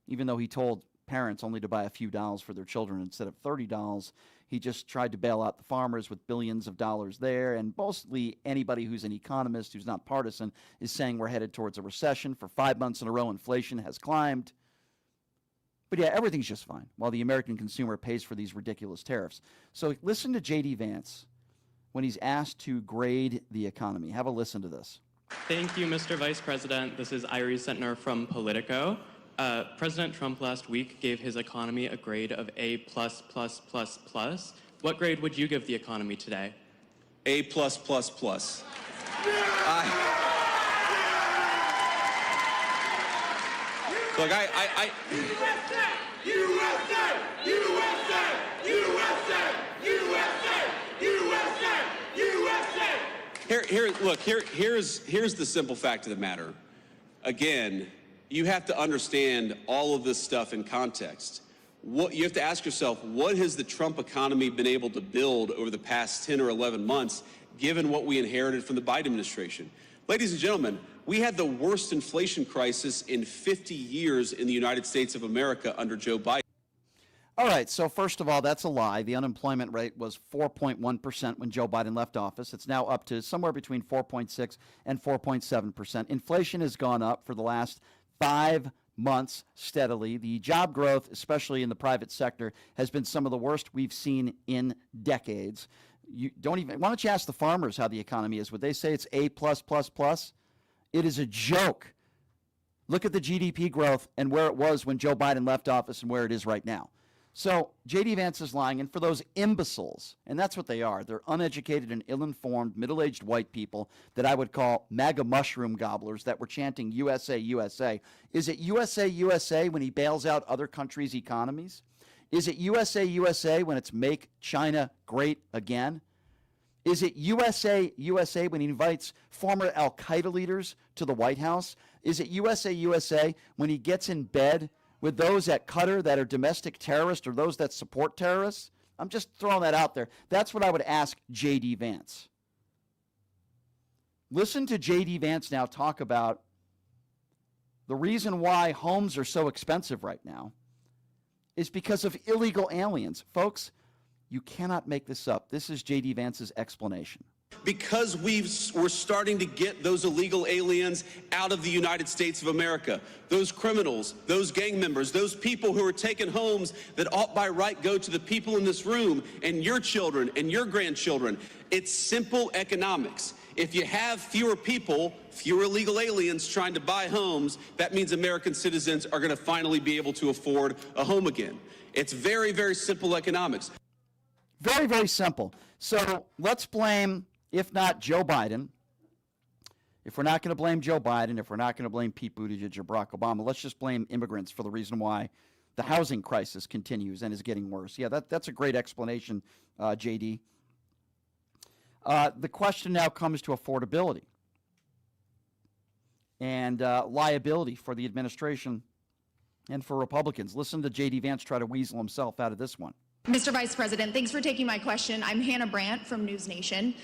Even though he told parents only to buy a few dolls for their children instead of 30 dolls. He just tried to bail out the farmers with billions of dollars there. And mostly anybody who's an economist, who's not partisan, is saying we're headed towards a recession. For 5 months in a row, inflation has climbed. But yeah, everything's just fine while the American consumer pays for these ridiculous tariffs. So listen to J.D. Vance when he's asked to grade the economy. Have a listen to this. Thank you, Mr. Vice President. This is Irie Sentner from Politico. President Trump last week gave his economy a grade of A++++. What grade would you give the economy today? A+++. Look, Here's the simple fact of the matter. Again, you have to understand all of this stuff in context. You have to ask yourself, what has the Trump economy been able to build over the past 10 or 11 months, given what we inherited from the Biden administration? Ladies and gentlemen, we had the worst inflation crisis in 50 years in the United States of America under Joe Biden. All right, so first of all, that's a lie. The unemployment rate was 4.1% when Joe Biden left office. It's now up to somewhere between 4.6 and 4.7%. Inflation has gone up for the last 5 months steadily. The job growth, especially in the private sector, has been some of the worst we've seen in decades. Why don't you ask the farmers how the economy is? Would they say it's A++++? It is a joke. Look at the GDP growth and where it was when Joe Biden left office and where it is right now. So J.D. Vance is lying, and for those imbeciles, and that's what they are, they're uneducated and ill-informed, middle-aged white people that I would call MAGA mushroom gobblers that were chanting USA, USA. Is it USA, USA when he bails out other countries' economies? Is it USA, USA when it's make China great again? Is it USA when he invites former Al-Qaeda leaders to the White House? Is it USA when he gets in bed with those at Qatar that are domestic terrorists or those that support terrorists? I'm just throwing that out there. That's what I would ask J.D. Vance. Listen to J.D. Vance now talk about the reason why homes are so expensive right now is because of illegal aliens. Folks, you cannot make this up. This is J.D. Vance's explanation. Because we're starting to get those illegal aliens out of the United States of America. Those criminals, those gang members, those people who are taking homes that ought by right go to the people in this room and your children and your grandchildren. It's simple economics. If you have fewer people, fewer illegal aliens trying to buy homes, that means American citizens are going to finally be able to afford a home again. It's very, very simple economics. Very, very simple. So let's blame, if not Joe Biden, if we're not going to blame Joe Biden, if we're not going to blame Pete Buttigieg or Barack Obama, let's just blame immigrants for the reason why the housing crisis continues and is getting worse. Yeah, that's a great explanation, JD. The question now comes to affordability and liability for the administration and for Republicans. Listen to J.D. Vance try to weasel himself out of this one. Mr. Vice President, thanks for taking my question. I'm Hannah Brandt from News Nation.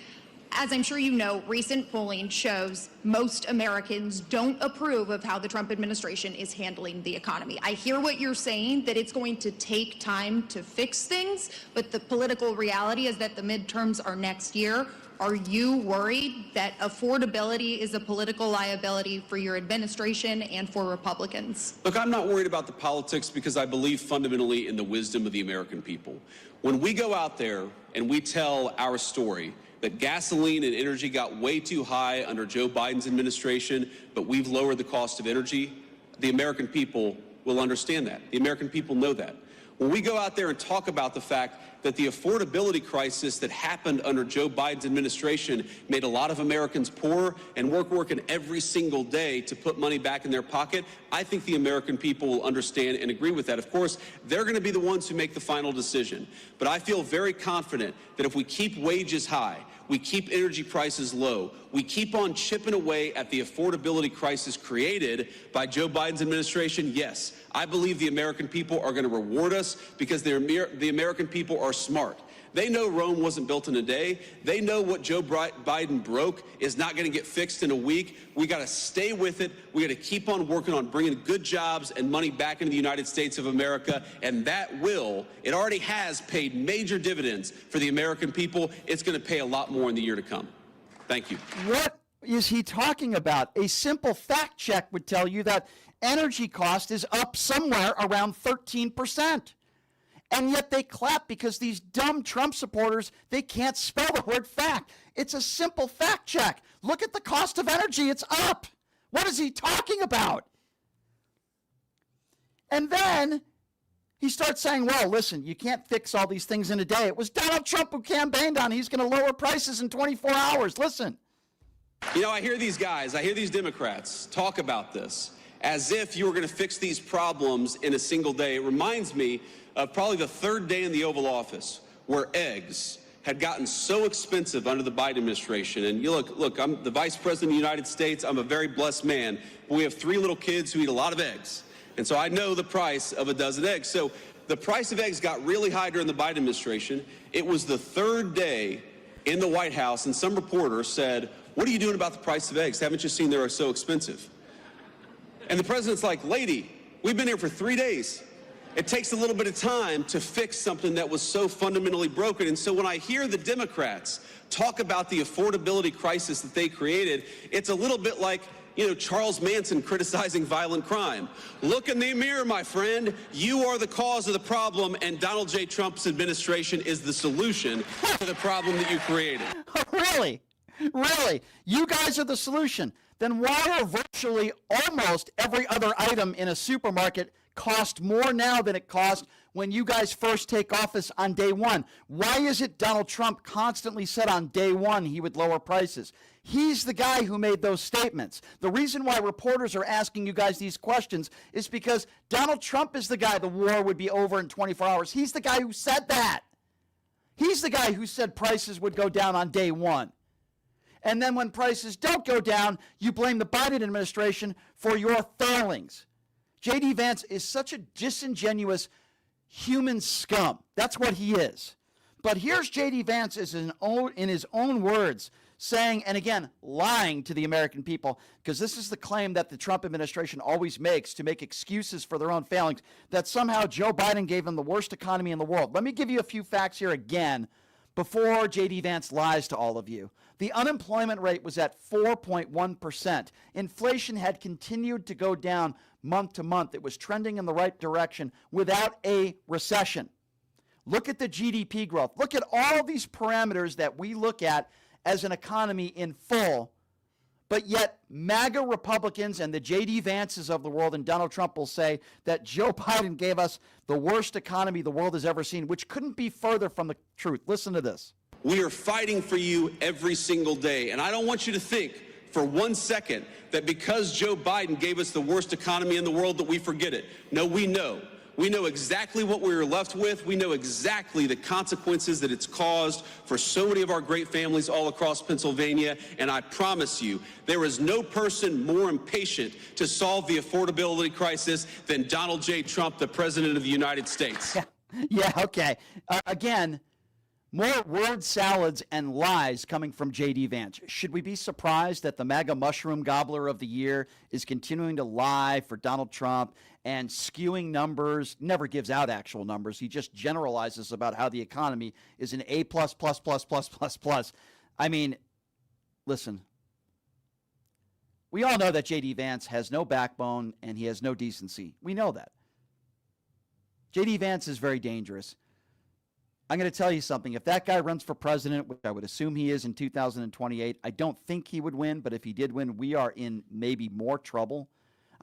As I'm sure you know, recent polling shows most Americans don't approve of how the Trump administration is handling the economy. I hear what you're saying, that it's going to take time to fix things, but the political reality is that the midterms are next year. Are you worried that affordability is a political liability for your administration and for Republicans? Look, I'm not worried about the politics because I believe fundamentally in the wisdom of the American people. When we go out there and we tell our story that gasoline and energy got way too high under Joe Biden's administration, but we've lowered the cost of energy, the American people will understand that. The American people know that. When we go out there and talk about the fact that the affordability crisis that happened under Joe Biden's administration made a lot of Americans poor and working every single day to put money back in their pocket, I think the American people will understand and agree with that. Of course, they're going to be the ones who make the final decision. But I feel very confident that if we keep wages high, we keep energy prices low, we keep on chipping away at the affordability crisis created by Joe Biden's administration, yes, I believe the American people are going to reward us because the American people are smart. They know Rome wasn't built in a day. They know what Joe Biden broke is not going to get fixed in a week. We got to stay with it. We got to keep on working on bringing good jobs and money back into the United States of America. And that it already has paid major dividends for the American people. It's going to pay a lot more in the year to come. Thank you. What is he talking about? A simple fact check would tell you that energy cost is up somewhere around 13%. And yet they clap because these dumb Trump supporters, they can't spell the word fact. It's a simple fact check. Look at the cost of energy. It's up. What is he talking about? And then he starts saying, well, listen, you can't fix all these things in a day. It was Donald Trump who campaigned on he's going to lower prices in 24 hours. Listen. You know, I hear these Democrats talk about this as if you were going to fix these problems in a single day. It reminds me of probably the third day in the Oval Office where eggs had gotten so expensive under the Biden administration. And you look, I'm the Vice President of the United States. I'm a very blessed man. But we have 3 little kids who eat a lot of eggs. And so I know the price of a dozen eggs. So the price of eggs got really high during the Biden administration. It was the third day in the White House, and some reporter said, what are you doing about the price of eggs? Haven't you seen they're so expensive? And the president's like, lady, we've been here for 3 days. It takes a little bit of time to fix something that was so fundamentally broken. And so when I hear the Democrats talk about the affordability crisis that they created, it's a little bit like, Charles Manson criticizing violent crime. Look in the mirror, my friend. You are the cause of the problem, and Donald J. Trump's administration is the solution to the problem that you created. Really? Really? You guys are the solution. Then why are virtually almost every other item in a supermarket cost more now than it cost when you guys first take office on day one? Why is it Donald Trump constantly said on day one he would lower prices? He's the guy who made those statements. The reason why reporters are asking you guys these questions is because Donald Trump is the guy the war would be over in 24 hours. He's the guy who said that. He's the guy who said prices would go down on day one. And then when prices don't go down, you blame the Biden administration for your failings. J.D. Vance is such a disingenuous human scum. That's what he is. But here's J.D. Vance in his own words saying, and again, lying to the American people, because this is the claim that the Trump administration always makes to make excuses for their own failings, that somehow Joe Biden gave them the worst economy in the world. Let me give you a few facts here again before J.D. Vance lies to all of you. The unemployment rate was at 4.1%. Inflation had continued to go down month to month. It was trending in the right direction without a recession. Look at the GDP growth. Look at all these parameters that we look at as an economy in full. But yet MAGA Republicans and the J.D. Vances of the world and Donald Trump will say that Joe Biden gave us the worst economy the world has ever seen, which couldn't be further from the truth. Listen to this. We are fighting for you every single day. And I don't want you to think for 1 second that because Joe Biden gave us the worst economy in the world that we forget it. No, we know. We know exactly what we were left with. We know exactly the consequences that it's caused for so many of our great families all across Pennsylvania. And I promise you, there is no person more impatient to solve the affordability crisis than Donald J. Trump, the President of the United States. Yeah, okay. Again, more word salads and lies coming from J.D. Vance. Should we be surprised that the MAGA mushroom gobbler of the year is continuing to lie for Donald Trump and skewing numbers, never gives out actual numbers. He just generalizes about how the economy is an A+++++++. I mean, listen, we all know that J.D. Vance has no backbone and he has no decency. We know that. J.D. Vance is very dangerous. I'm going to tell you something. If that guy runs for president, which I would assume he is in 2028, I don't think he would win, but if he did win, we are in maybe more trouble.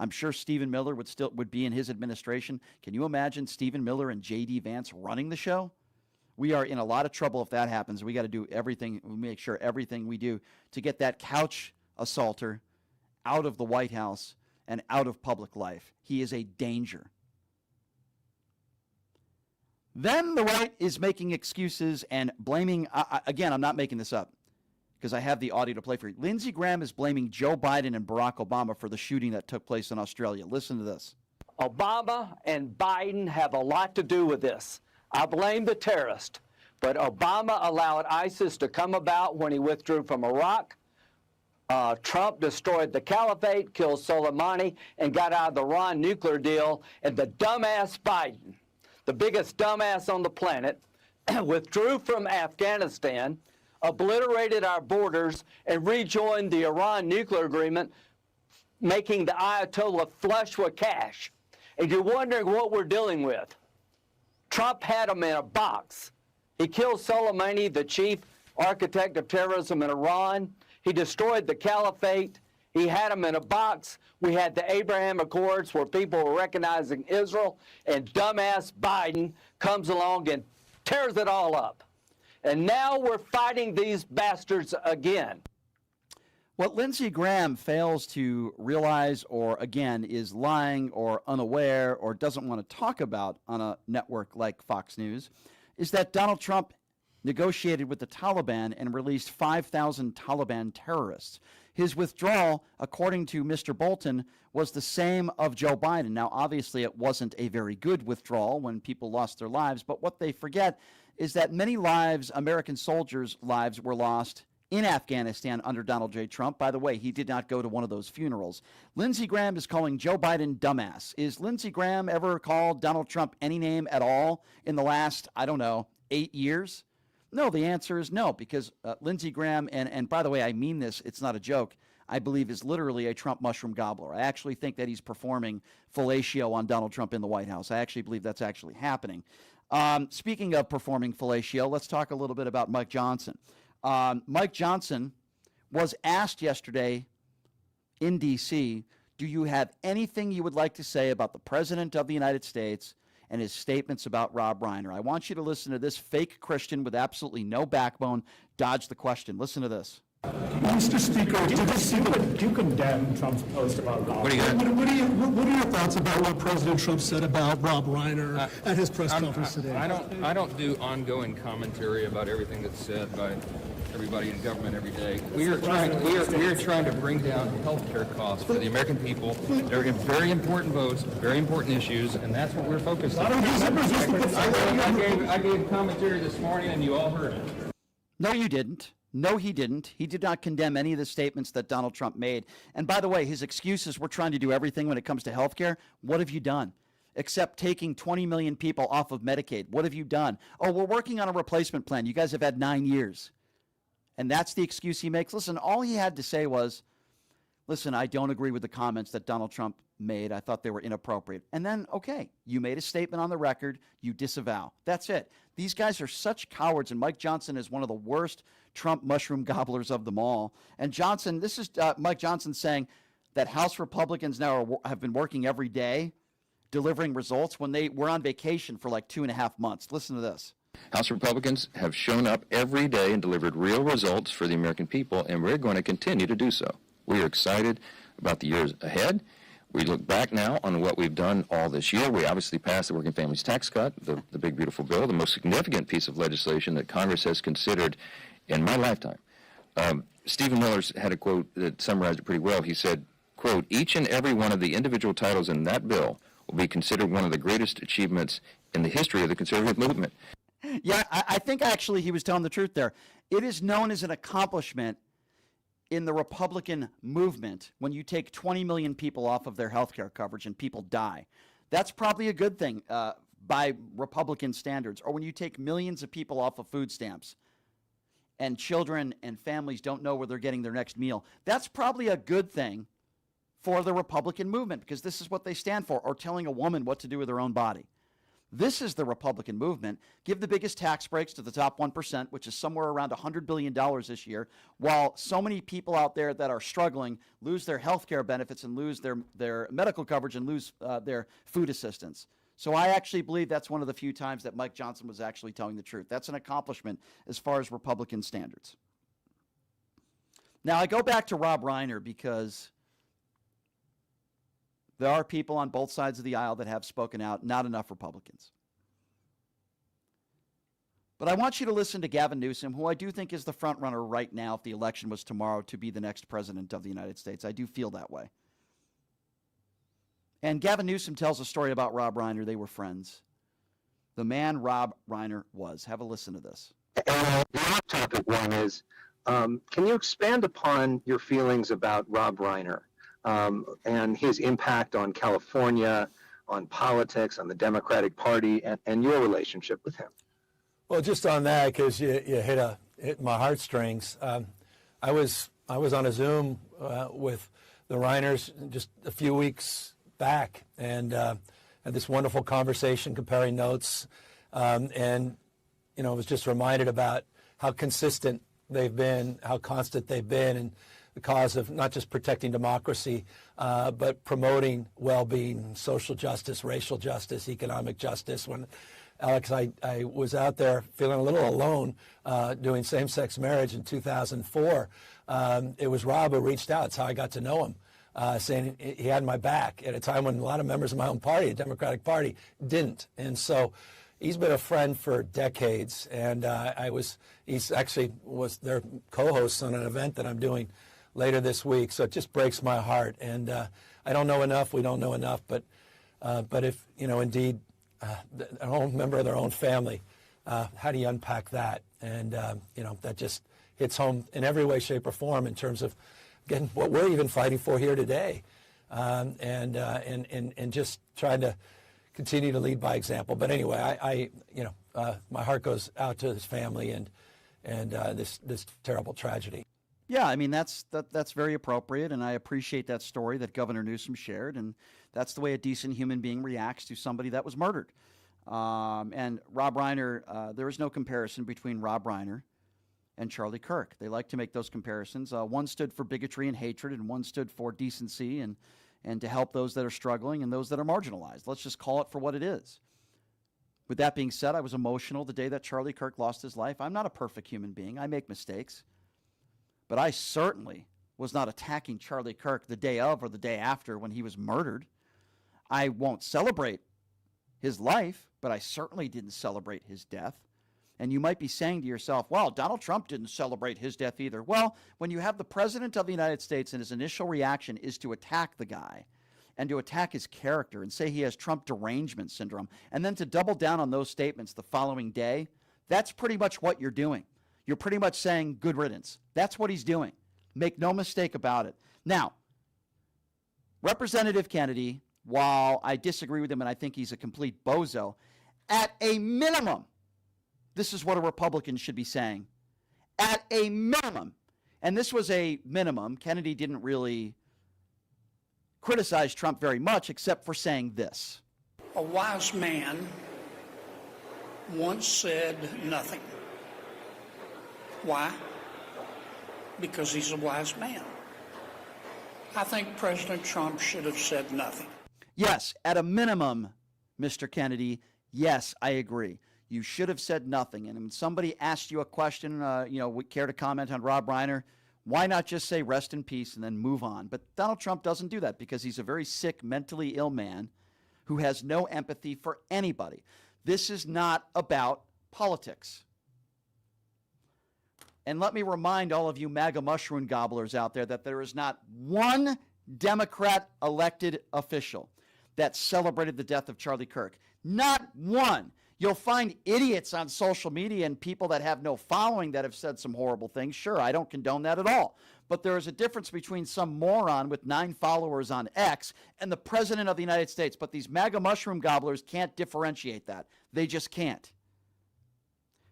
I'm sure Stephen Miller would be in his administration. Can you imagine Stephen Miller and J.D. Vance running the show? We are in a lot of trouble if that happens. We got to do everything, we make sure everything we do to get that couch assaulter out of the White House and out of public life. He is a danger. Then the right is making excuses and blaming, again, I'm not making this up because I have the audio to play for you. Lindsey Graham is blaming Joe Biden and Barack Obama for the shooting that took place in Australia. Listen to this. Obama and Biden have a lot to do with this. I blame the terrorist, but Obama allowed ISIS to come about when he withdrew from Iraq. Trump destroyed the caliphate, killed Soleimani, and got out of the Iran nuclear deal. And the dumbass Biden, the biggest dumbass on the planet, withdrew from Afghanistan, obliterated our borders, and rejoined the Iran nuclear agreement, making the Ayatollah flush with cash. And you're wondering what we're dealing with. Trump had him in a box. He killed Soleimani, the chief architect of terrorism in Iran. He destroyed the caliphate. He had him in a box. We had the Abraham Accords where people were recognizing Israel, and dumbass Biden comes along and tears it all up. And now we're fighting these bastards again. What Lindsey Graham fails to realize, or again, is lying or unaware or doesn't want to talk about on a network like Fox News, is that Donald Trump negotiated with the Taliban and released 5,000 Taliban terrorists. His withdrawal, according to Mr. Bolton, was the same of Joe Biden. Now, obviously, it wasn't a very good withdrawal when people lost their lives, but what they forget is that many lives, American soldiers' lives, were lost in Afghanistan under Donald J. Trump. By the way, he did not go to one of those funerals. Lindsey Graham is calling Joe Biden dumbass. Is Lindsey Graham ever called Donald Trump any name at all in the last, 8 years? No, the answer is no, because Lindsey Graham, and by the way, I mean this, it's not a joke, I believe is literally a Trump mushroom gobbler. I actually think that he's performing fellatio on Donald Trump in the White House. I actually believe that's actually happening. Speaking of performing fellatio, let's talk a little bit about Mike Johnson. Mike Johnson was asked yesterday in D.C., do you have anything you would like to say about the President of the United States and his statements about Rob Reiner? I want you to listen to this fake Christian with absolutely no backbone dodge the question. Listen to this. Mr. Speaker, do you condemn Trump's post about Rob? What are your thoughts about what President Trump said about Rob Reiner at his press conference today? I don't do ongoing commentary about everything that's said by everybody in government every day. We are trying to bring down healthcare costs for the American people. They're very important votes, very important issues, and that's what we're focused on. I gave commentary this morning, and you all heard it. No, you didn't. No, he didn't. He did not condemn any of the statements that Donald Trump made. And by the way, his excuses, we're trying to do everything when it comes to health care. What have you done? Except taking 20 million people off of Medicaid. What have you done? Oh, we're working on a replacement plan. You guys have had 9 years. And that's the excuse he makes. Listen, all he had to say was, listen, I don't agree with the comments that Donald Trump made. I thought they were inappropriate. And then, okay, you made a statement on the record. You disavow. That's it. These guys are such cowards, and Mike Johnson is one of the worst Trump mushroom gobblers of them all. And Johnson, this is Mike Johnson saying that House Republicans now have been working every day, delivering results when they were on vacation for like 2.5 months. Listen to this. House Republicans have shown up every day and delivered real results for the American people, and we're going to continue to do so. We are excited about the years ahead. We look back now on what we've done all this year. We obviously passed the Working Families Tax Cut, the big, beautiful bill, the most significant piece of legislation that Congress has considered in my lifetime. Stephen Miller's had a quote that summarized it pretty well. He said, quote, each and every one of the individual titles in that bill will be considered one of the greatest achievements in the history of the conservative movement. Yeah, I think actually he was telling the truth there. It is known as an accomplishment in the Republican movement when you take 20 million people off of their health care coverage and people die. That's probably a good thing by Republican standards. Or when you take millions of people off of food stamps and children and families don't know where they're getting their next meal. That's probably a good thing for the Republican movement because this is what they stand for, or telling a woman what to do with her own body. This is the Republican movement. Give the biggest tax breaks to the top 1%, which is somewhere around $100 billion this year, while so many people out there that are struggling lose their health care benefits and lose their medical coverage and lose their food assistance. So I actually believe that's one of the few times that Mike Johnson was actually telling the truth. That's an accomplishment as far as Republican standards. Now, I go back to Rob Reiner because there are people on both sides of the aisle that have spoken out, not enough Republicans. But I want you to listen to Gavin Newsom, who I do think is the front runner right now if the election was tomorrow to be the next president of the United States. I do feel that way. And Gavin Newsom tells a story about Rob Reiner. They were friends. The man Rob Reiner was. Have a listen to this. The off-topic one is, can you expand upon your feelings about Rob Reiner? And his impact on California, on politics, on the Democratic Party, and your relationship with him. Well, just on that, because you hit my heartstrings. I was on a Zoom with the Reiners just a few weeks back, and had this wonderful conversation, comparing notes, and I was just reminded about how consistent they've been, how constant they've been, and the cause of not just protecting democracy, but promoting well-being, social justice, racial justice, economic justice. When, Alex, I was out there feeling a little alone doing same-sex marriage in 2004, it was Rob who reached out. That's how I got to know him, saying he had my back at a time when a lot of members of my own party, the Democratic Party, didn't. And so he's been a friend for decades, and he's actually was their co-host on an event that I'm doing later this week, so it just breaks my heart. And I don't know enough. We don't know enough. But if indeed, an own member of their own family, how do you unpack that? And that just hits home in every way, shape, or form in terms of again what we're even fighting for here today, and just trying to continue to lead by example. But anyway, my heart goes out to his family and this terrible tragedy. Yeah, I mean, that's very appropriate, and I appreciate that story that Governor Newsom shared, and that's the way a decent human being reacts to somebody that was murdered. And Rob Reiner, there is no comparison between Rob Reiner and Charlie Kirk. They like to make those comparisons. One stood for bigotry and hatred, and one stood for decency and to help those that are struggling and those that are marginalized. Let's just call it for what it is. With that being said, I was emotional the day that Charlie Kirk lost his life. I'm not a perfect human being. I make mistakes. but I certainly was not attacking Charlie Kirk the day of or the day after when he was murdered. I won't celebrate his life, but I certainly didn't celebrate his death. And you might be saying to yourself, well, Donald Trump didn't celebrate his death either. Well, when you have the president of the United States and his initial reaction is to attack the guy and to attack his character and say he has Trump derangement syndrome, and then to double down on those statements the following day, that's pretty much what you're doing. You're pretty much saying good riddance. That's what he's doing. Make no mistake about it. Now, Representative Kennedy, while I disagree with him and I think he's a complete bozo, at a minimum, this is what a Republican should be saying. At a minimum, and this was a minimum, Kennedy didn't really criticize Trump very much except for saying this. A wise man once said nothing. Why? Because he's a wise man. I think President Trump should have said nothing. Yes, at a minimum, Mr. Kennedy, yes, I agree. You should have said nothing. And when somebody asked you a question, would care to comment on Rob Reiner, why not just say rest in peace and then move on? But Donald Trump doesn't do that because he's a very sick, mentally ill man who has no empathy for anybody. This is not about politics. And let me remind all of you MAGA mushroom gobblers out there that there is not one Democrat elected official that celebrated the death of Charlie Kirk. Not one. You'll find idiots on social media and people that have no following that have said some horrible things. Sure, I don't condone that at all. But there is a difference between some moron with 9 followers on X and the president of the United States. But these MAGA mushroom gobblers can't differentiate that. They just can't.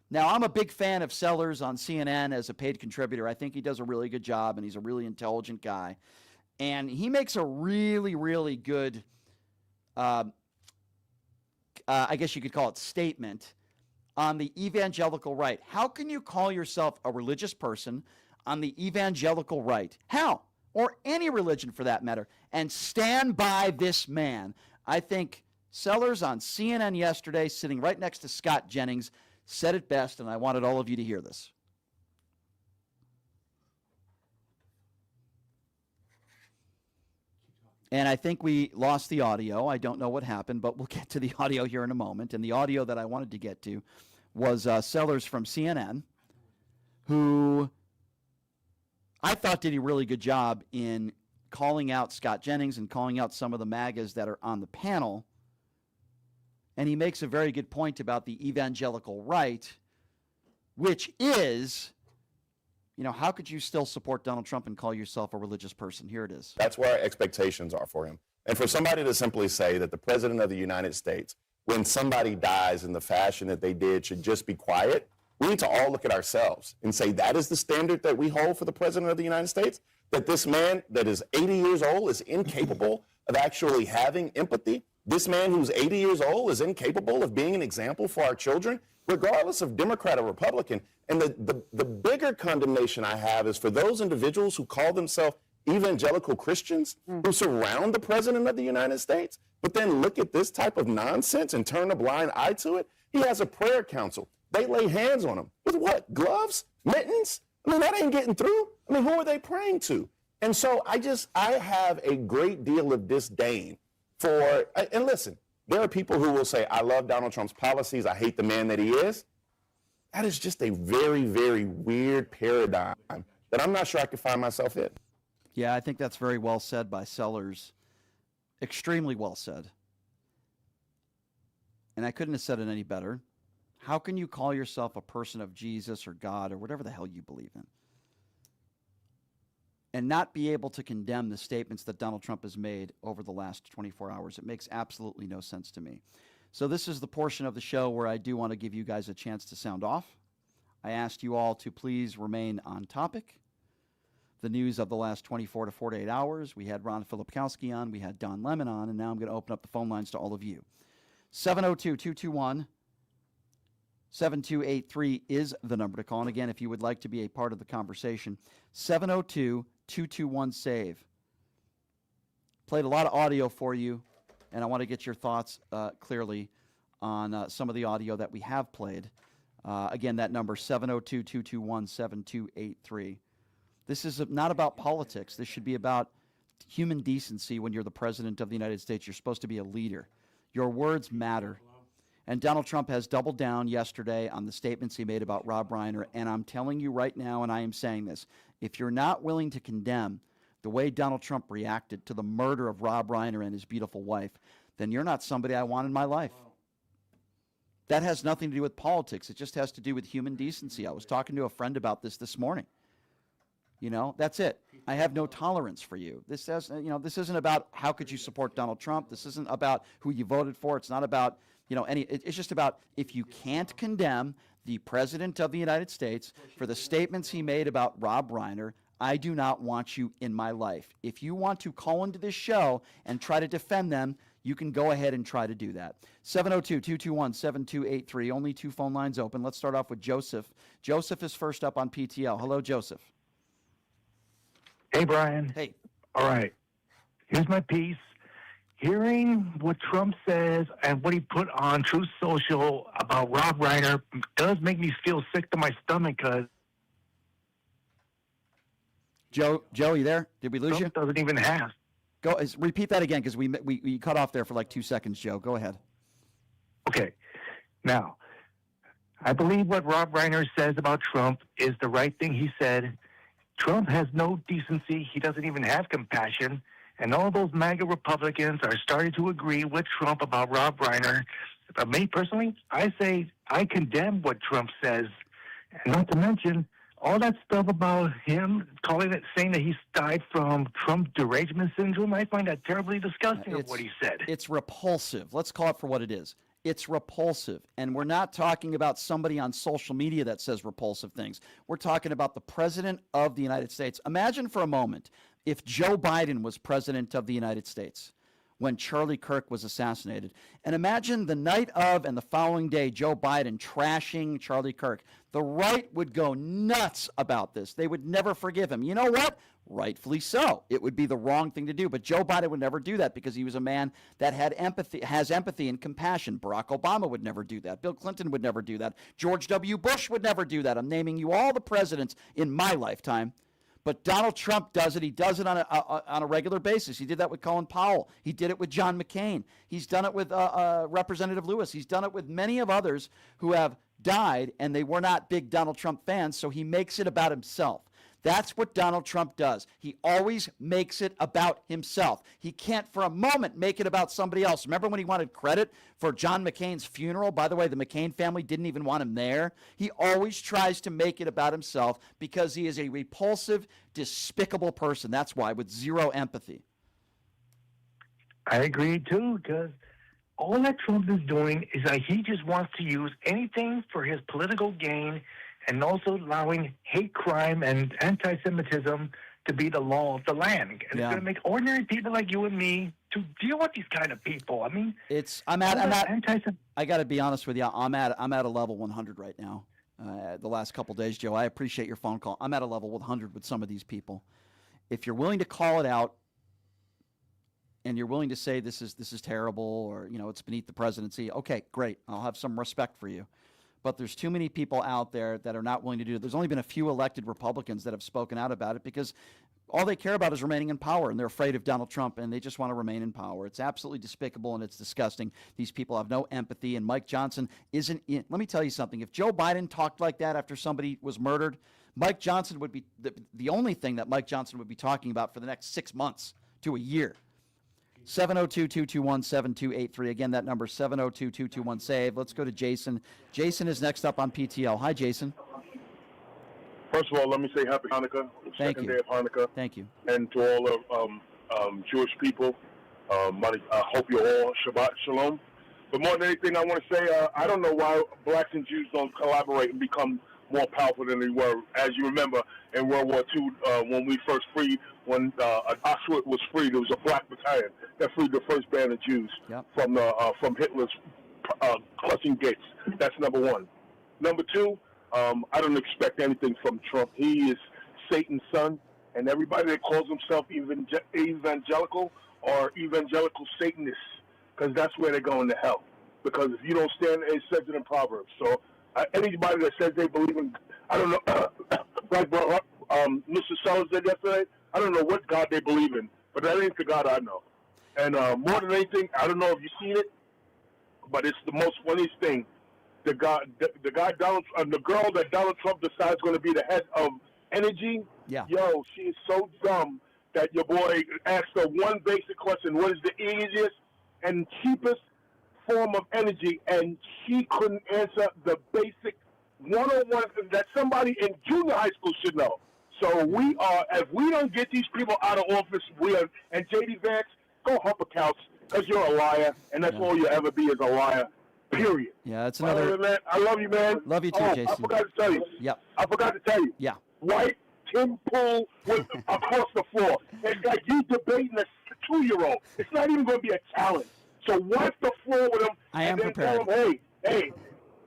Now, I'm a big fan of Sellers on CNN as a paid contributor. I think he does a really good job, and he's a really intelligent guy. And he makes a really, really good I guess you could call it statement on the evangelical right. How can you call yourself a religious person on the evangelical right? How? Or any religion for that matter, and stand by this man. I think Sellers on CNN yesterday, sitting right next to Scott Jennings, said it best, and I wanted all of you to hear this. And I think we lost the audio. I don't know what happened, but we'll get to the audio here in a moment. And the audio that I wanted to get to was Sellers from CNN, who I thought did a really good job in calling out Scott Jennings and calling out some of the MAGAs that are on the panel. And he makes a very good point about the evangelical right, which is, how could you still support Donald Trump and call yourself a religious person? Here it is. That's where our expectations are for him. And for somebody to simply say that the president of the United States, when somebody dies in the fashion that they did, should just be quiet, we need to all look at ourselves and say that is the standard that we hold for the president of the United States, that this man that is 80 years old is incapable of actually having empathy. This man who's 80 years old is incapable of being an example for our children, regardless of Democrat or Republican. And the bigger condemnation I have is for those individuals who call themselves evangelical Christians who surround the president of the United States, but then look at this type of nonsense and turn a blind eye to it. He has a prayer council. They lay hands on him with what? Gloves? Mittens? I mean, that ain't getting through. I mean, who are they praying to? And so I have a great deal of disdain for, and listen, there are people who will say, I love Donald Trump's policies. I hate the man that he is. That is just a very, very weird paradigm that I'm not sure I could find myself in. Yeah, I think that's very well said by Sellers. Extremely well said. And I couldn't have said it any better. How can you call yourself a person of Jesus or God or whatever the hell you believe in and not be able to condemn the statements that Donald Trump has made over the last 24 hours? It makes absolutely no sense to me. So this is the portion of the show where I do want to give you guys a chance to sound off. I asked you all to please remain on topic. The news of the last 24 to 48 hours. We had Ron Filipkowski on. We had Don Lemon on. And now I'm going to open up the phone lines to all of you. 702-221-7283 is the number to call. And again, if you would like to be a part of the conversation, 702-221-SAVE. Played a lot of audio for you, and I want to get your thoughts clearly on some of the audio that we have played. Again, that number, 702-221-7283. This is not about politics. This should be about human decency. When you're the president of the United States, you're supposed to be a leader. Your words matter. And Donald Trump has doubled down yesterday on the statements he made about Rob Reiner. And I'm telling you right now, and I am saying this, if you're not willing to condemn the way Donald Trump reacted to the murder of Rob Reiner and his beautiful wife, then you're not somebody I want in my life. That has nothing to do with politics. It just has to do with human decency. I was talking to a friend about this morning. You know, that's it. I have no tolerance for you. This isn't about how could you support Donald Trump. This isn't about who you voted for. It's not about, it's just about if you can't condemn the president of the United States for the statements he made about Rob Reiner, I do not want you in my life. If you want to call into this show and try to defend them, you can go ahead and try to do that. 702-221-7283. Only 2 phone lines open. Let's start off with Joseph. Joseph is first up on PTL. Hello, Joseph. Hey, Brian. Hey. All right. Here's my piece. Hearing what Trump says and what he put on Truth Social about Rob Reiner does make me feel sick to my stomach because Joe, you there? Did we lose Trump you? Doesn't even have. Repeat that again because we cut off there for like 2 seconds, Joe. Go ahead. Okay. Now, I believe what Rob Reiner says about Trump is the right thing he said. Trump has no decency. He doesn't even have compassion. And all those MAGA Republicans are starting to agree with Trump about Rob Reiner. But me personally, I say I condemn what Trump says. And not to mention all that stuff about him saying that he died from Trump derangement syndrome. I find that terribly disgusting of what he said. It's repulsive. Let's call it for what it is. It's repulsive. And we're not talking about somebody on social media that says repulsive things. We're talking about the president of the United States. Imagine for a moment if Joe Biden was president of the United States when Charlie Kirk was assassinated. And imagine the night of and the following day, Joe Biden trashing Charlie Kirk. The right would go nuts about this. They would never forgive him. You know what? Rightfully so. It would be the wrong thing to do. But Joe Biden would never do that because he was a man that has empathy and compassion. Barack Obama would never do that. Bill Clinton would never do that. George W. Bush would never do that. I'm naming you all the presidents in my lifetime. But Donald Trump does it. He does it on a regular basis. He did that with Colin Powell. He did it with John McCain. He's done it with Representative Lewis. He's done it with many of others who have died, and they were not big Donald Trump fans, so he makes it about himself. That's what Donald Trump does. He always makes it about himself. He can't for a moment make it about somebody else. Remember when he wanted credit for John McCain's funeral? By the way, the McCain family didn't even want him there. He always tries to make it about himself because he is a repulsive, despicable person. That's why, with zero empathy. I agree, too, because all that Trump is doing is that he just wants to use anything for his political gain and also allowing hate crime and anti-Semitism to be the law of the land. And it's going to make ordinary people like you and me to deal with these kind of people. I mean, I got to be honest with you. I'm at a level 100 right now. The last couple of days, Joe, I appreciate your phone call. I'm at a level 100 with some of these people. If you're willing to call it out and you're willing to say this is terrible or, it's beneath the presidency, okay, great. I'll have some respect for you. But there's too many people out there that are not willing to do it. There's only been a few elected Republicans that have spoken out about it because all they care about is remaining in power, and they're afraid of Donald Trump, and they just want to remain in power. It's absolutely despicable, and it's disgusting. These people have no empathy, and Mike Johnson isn't in. Let me tell you something. If Joe Biden talked like that after somebody was murdered, Mike Johnson would be the only thing that Mike Johnson would be talking about for the next 6 months to a year. 702-221-7283. Again, that number, 702-221-SAVE. Let's go to Jason. Jason is next up on PTL. Hi, Jason. First of all, let me say happy Hanukkah. Thank Second you. day of Hanukkah. Thank you. And to all of Jewish people, I hope you're all Shabbat Shalom. But more than anything, I want to say, I don't know why blacks and Jews don't collaborate and become more powerful than they were. As you remember, in World War II, when we first freed, when Auschwitz was freed, there was a black battalion that freed the first band of Jews from Hitler's clutching gates. That's number one. Number two, I don't expect anything from Trump. He is Satan's son, and everybody that calls himself evangelical or evangelical Satanists, because that's where they're going to hell. Because if you don't stand, it says it in Proverbs. So anybody that says they believe in, I don't know, like Mr. Sellers did yesterday, I don't know what God they believe in, but that ain't the God I know. And more than anything, I don't know if you've seen it, but it's the most funniest thing. The guy Donald, the girl that Donald Trump decides going to be the head of energy. Yeah. Yo, she is so dumb that your boy asked her one basic question: what is the easiest and cheapest form of energy? And she couldn't answer the basic 101 that somebody in junior high school should know. So we are, if we don't get these people out of office, we are. And J.D. Vance, go hump a couch because you're a liar, and that's all you'll ever be is a liar. Period. Yeah, that's another. Man, I love you, man. Love you too, Jason. I forgot to tell you. Yep. I forgot to tell you. Yeah. Wipe Tim Pool with across the floor. It's like you debating a 2-year-old. It's not even going to be a challenge. So wipe the floor with him. I am and then prepared. Tell him, hey,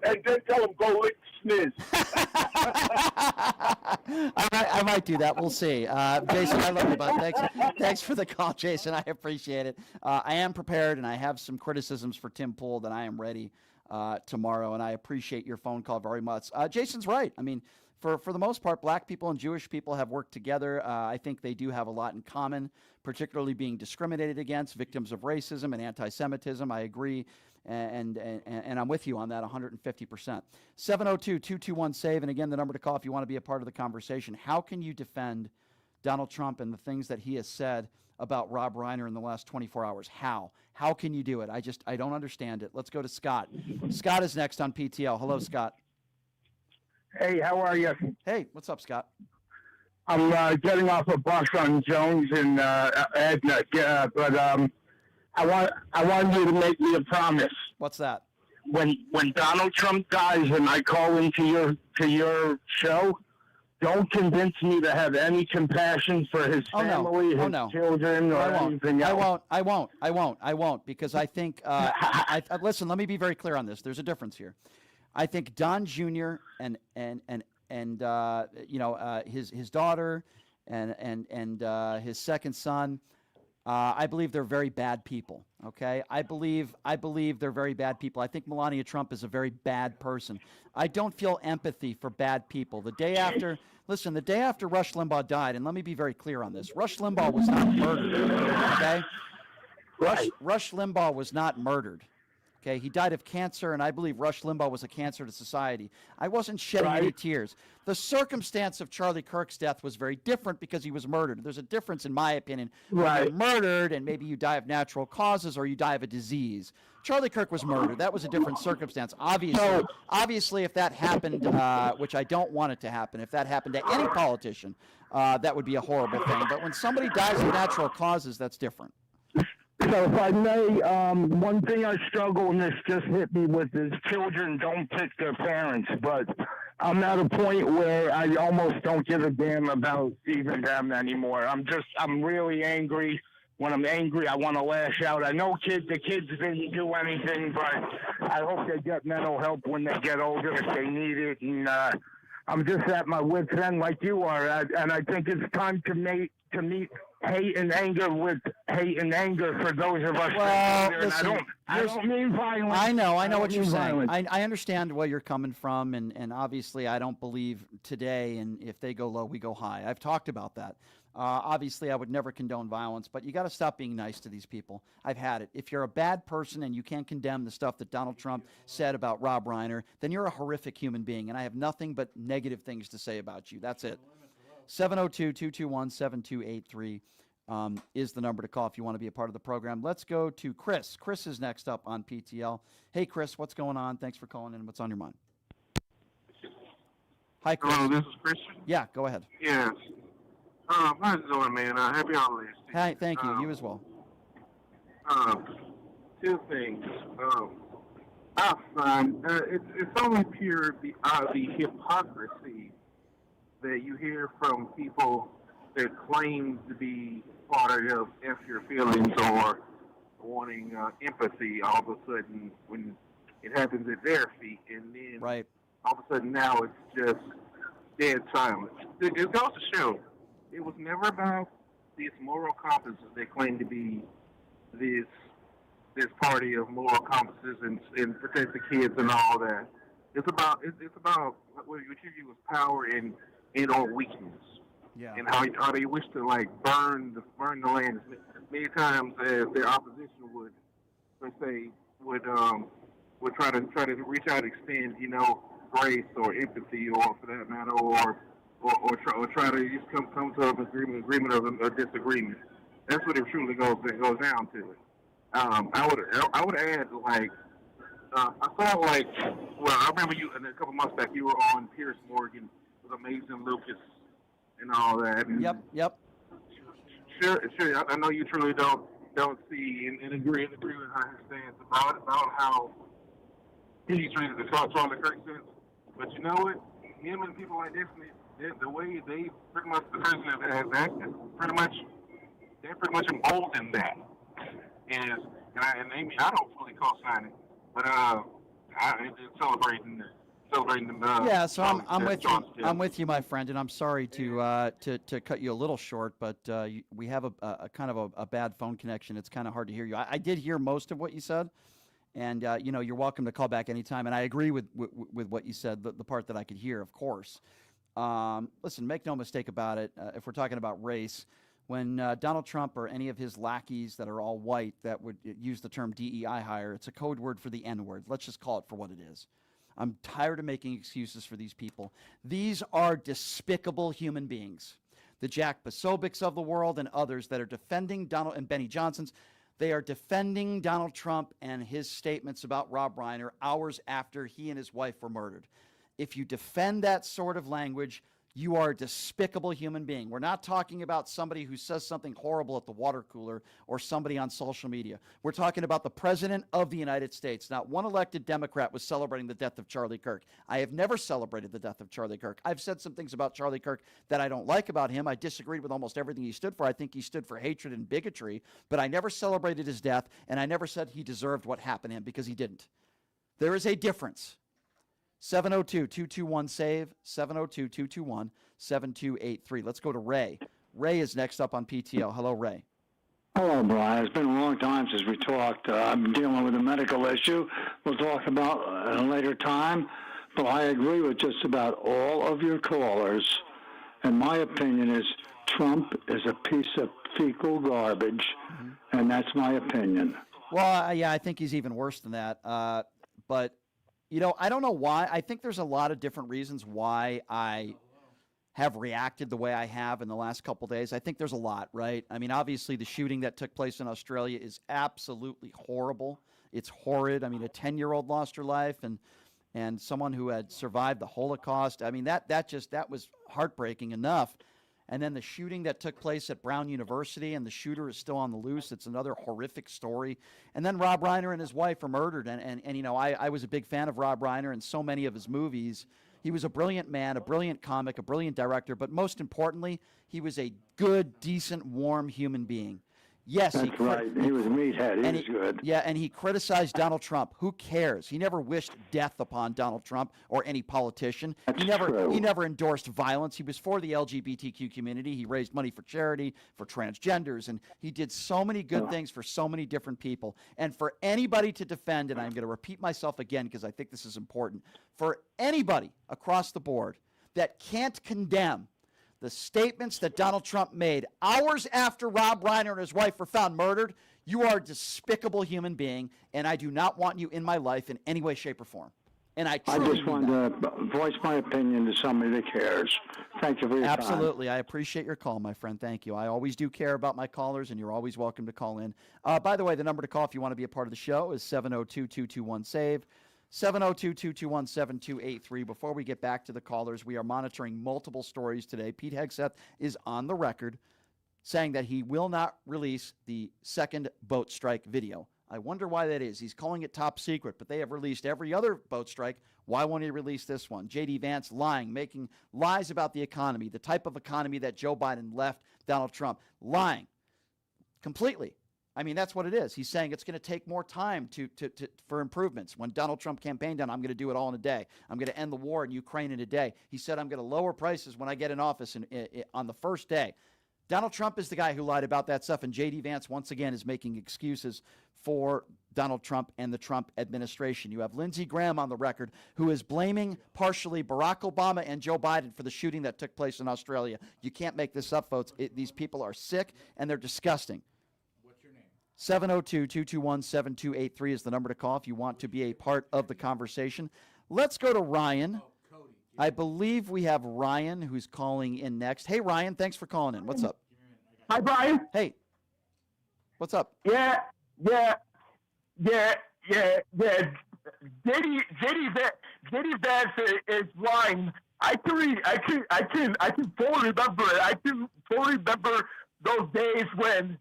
and then tell him go lick sniz. I might do that. We'll see. Jason, I love you, bud. Thanks for the call, Jason. I appreciate it. I am prepared, and I have some criticisms for Tim Pool that I am ready tomorrow, and I appreciate your phone call very much. Jason's right. I mean, for the most part, black people and Jewish people have worked together. I think they do have a lot in common, particularly being discriminated against, victims of racism and anti-Semitism. I agree. And I'm with you on that 150%. 702-221-SAVE. And again, the number to call if you want to be a part of the conversation. How can you defend Donald Trump and the things that he has said about Rob Reiner in the last 24 hours? How? How can you do it? I don't understand it. Let's go to Scott. Scott is next on PTL. Hello, Scott. Hey, how are you? Hey, what's up, Scott? I'm getting off a bus on Jones and Edna, but I want you to make me a promise. What's that? When Donald Trump dies and I call into your show, don't convince me to have any compassion for his family, his children, or anything else. I won't, because I think. Listen, let me be very clear on this. There's a difference here. I think Don Jr. and his daughter and his second son. I believe they're very bad people. Okay, I believe they're very bad people. I think Melania Trump is a very bad person. I don't feel empathy for bad people. The day after Rush Limbaugh died, and let me be very clear on this: Rush Limbaugh was not murdered. Okay, Rush Limbaugh was not murdered. Okay, he died of cancer, and I believe Rush Limbaugh was a cancer to society. I wasn't shedding any tears. The circumstance of Charlie Kirk's death was very different because he was murdered. There's a difference, in my opinion, when you're murdered and maybe you die of natural causes or you die of a disease. Charlie Kirk was murdered. That was a different circumstance. Obviously, if that happened, which I don't want it to happen, if that happened to any politician, that would be a horrible thing. But when somebody dies of natural causes, that's different. So if I may, one thing I struggle, and this just hit me with, is children don't pick their parents, but I'm at a point where I almost don't give a damn about even them anymore. I'm really angry. When I'm angry, I want to lash out. I know the kids didn't do anything, but I hope they get mental help when they get older if they need it. And I'm just at my wit's end like you are, and I think it's time to meet hate and anger with hate and anger for those of us. Well, listen, I don't mean violence. I know what you're saying. I understand where you're coming from, and obviously I don't believe today, and if they go low, we go high. I've talked about that. Obviously, I would never condone violence, but you got to stop being nice to these people. I've had it. If you're a bad person and you can't condemn the stuff that Donald Trump said about Rob Reiner, then you're a horrific human being, and I have nothing but negative things to say about you. That's it. 702-221-7283 is the number to call if you want to be a part of the program. Let's go to Chris. Chris is next up on PTL. Hey, Chris, what's going on? Thanks for calling in. What's on your mind? Hi, Chris. Hello, this is Christian. Yeah, go ahead. Yes. How's it going, man? Happy holidays. Hi, thank you. You as well. Two things. I find it's only pure the hypocrisy that you hear from people that claim to be part of your feelings or wanting empathy all of a sudden when it happens at their feet, and then all of a sudden now it's just dead silence. It goes to show it was never about these moral compasses they claim to be this party of moral compasses and protect the kids and all that. It's about what you view as power and or weakness. Yeah. And how they wish to like burn the land. Many times, as their opposition would, let's say, would try to reach out, and extend, grace or empathy, or for that matter, or try to just come to an agreement or a disagreement. That's what it truly goes down to. I would add, like, I felt like, well, I remember you a couple months back, you were on Piers Morgan with Amazing Lucas and all that. And Yep. Sure. I know you truly don't see and agree with how he stands about how he treated the Charlie Kirk since. But you know what? Him and people like this, the way they pretty much, the president has acted, they're pretty much emboldened that. And Amy, I don't fully co-sign it, but it's celebrating them. Yeah, so I'm with you. I'm with you, my friend, and I'm sorry to cut you a little short, but we have a kind of a bad phone connection. It's kind of hard to hear you. I did hear most of what you said, and you're welcome to call back anytime. And I agree with what you said, the part that I could hear, of course. Listen, make no mistake about it. If we're talking about race, when Donald Trump or any of his lackeys that are all white that would use the term DEI hire, it's a code word for the N-word. Let's just call it for what it is. I'm tired of making excuses for these people. These are despicable human beings. The Jack Posobics of the world and others that are defending Donald, and Benny Johnson's, they are defending Donald Trump and his statements about Rob Reiner hours after he and his wife were murdered. If you defend that sort of language, you are a despicable human being. We're not talking about somebody who says something horrible at the water cooler or somebody on social media. We're talking about the President of the United States. Not one elected Democrat was celebrating the death of Charlie Kirk. I have never celebrated the death of Charlie Kirk. I've said some things about Charlie Kirk that I don't like about him. I disagreed with almost everything he stood for. I think he stood for hatred and bigotry, but I never celebrated his death, and I never said he deserved what happened to him, because he didn't. There is a difference. 702-221-SAVE, 702-221-7283. Let's go to Ray. Ray is next up on PTO. Hello, Ray. Hello, Brian. It's been a long time since we talked. I'm dealing with a medical issue we'll talk about at a later time, but I agree with just about all of your callers, and my opinion is Trump is a piece of fecal garbage, and that's my opinion. Well, yeah, I think he's even worse than that, but I don't know why. I think there's a lot of different reasons why I have reacted the way I have in the last couple of days. I think there's a lot, right? I mean, obviously, the shooting that took place in Australia is absolutely horrible. It's horrid. I mean, a 10-year-old lost her life, and someone who had survived the Holocaust. I mean, that was heartbreaking enough. And then the shooting that took place at Brown University, and the shooter is still on the loose. It's another horrific story. And then Rob Reiner and his wife are murdered. And I was a big fan of Rob Reiner and so many of his movies. He was a brilliant man, a brilliant comic, a brilliant director, but most importantly, he was a good, decent, warm human being. Yes, that's right. He was a meathead. He was good. Yeah, and he criticized Donald Trump. Who cares? He never wished death upon Donald Trump or any politician. That's he never true. He never endorsed violence. He was for the LGBTQ community. He raised money for charity, for transgenders, and he did so many good things for so many different people. And for anybody to defend, and I'm going to repeat myself again because I think this is important, for anybody across the board that can't condemn the statements that Donald Trump made hours after Rob Reiner and his wife were found murdered, you are a despicable human being, and I do not want you in my life in any way, shape, or form. And I just wanted to voice my opinion to somebody that cares. Thank you for your time. Absolutely. I appreciate your call, my friend. Thank you. I always do care about my callers, and you're always welcome to call in. By the way, the number to call if you want to be a part of the show is 702-221-SAVE. 702-221-7283. Before we get back to the callers, we are monitoring multiple stories today. Pete Hegseth is on the record saying that he will not release the second boat strike video. I wonder why that is. He's calling it top secret, but they have released every other boat strike. Why won't he release this one? J.D. Vance lying, making lies about the economy, the type of economy that Joe Biden left Donald Trump. Lying completely. I mean, that's what it is. He's saying it's going to take more time for improvements. When Donald Trump campaigned on, I'm going to do it all in a day. I'm going to end the war in Ukraine in a day. He said, I'm going to lower prices when I get in office on the first day. Donald Trump is the guy who lied about that stuff, and J.D. Vance, once again, is making excuses for Donald Trump and the Trump administration. You have Lindsey Graham on the record, who is blaming partially Barack Obama and Joe Biden for the shooting that took place in Australia. You can't make this up, folks. These people are sick and they're disgusting. What's your name? 702-221-7283 is the number to call if you want to be a part of the conversation. Let's go to Ryan. Cody. I believe we have Ryan who's calling in next. Hey, Ryan, thanks for calling in. What's up? Hi, Brian. Hey. What's up? Yeah. JD Vance is lying. I can fully remember it. I can fully remember those days when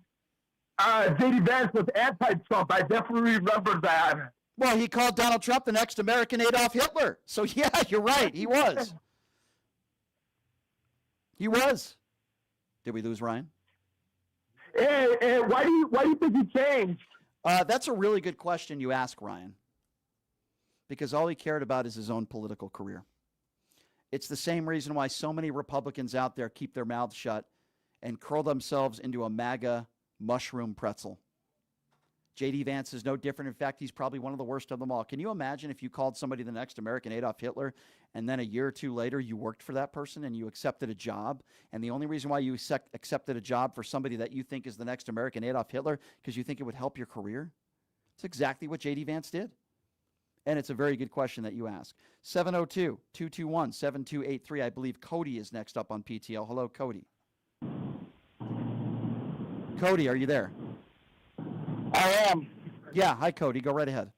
JD Vance was anti-Trump. I definitely remember that. Well, he called Donald Trump the next American Adolf Hitler. So, yeah, you're right. He was. He was. Did we lose Ryan? Hey, why do you think he changed? That's a really good question you ask, Ryan, because all he cared about is his own political career. It's the same reason why so many Republicans out there keep their mouths shut and curl themselves into a MAGA mushroom pretzel. J.D. Vance is no different. In fact, he's probably one of the worst of them all. Can you imagine if you called somebody the next American Adolf Hitler, and then a year or two later you worked for that person and you accepted a job, and the only reason why you accepted a job for somebody that you think is the next American Adolf Hitler because you think it would help your career? It's exactly what J.D. Vance did. And it's a very good question that you ask. 702-221-7283. I believe Cody is next up on PTL. Hello, Cody. Cody, are you there? I am. Yeah, hi, Cody. Go right ahead.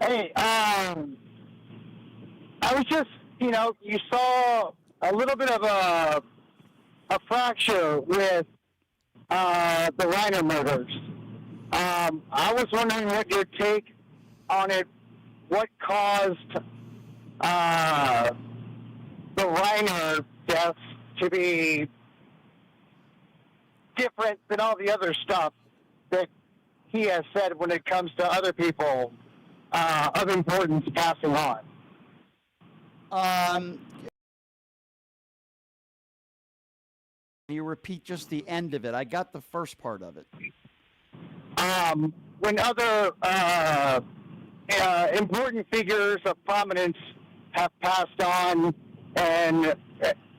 Hey, I was just, you saw a little bit of a fracture with the Reiner murders. I was wondering what your take on it, what caused the Reiner deaths to be different than all the other stuff that he has said when it comes to other people of importance passing on. Can you repeat just the end of it? I got the first part of it. When other important figures of prominence have passed on and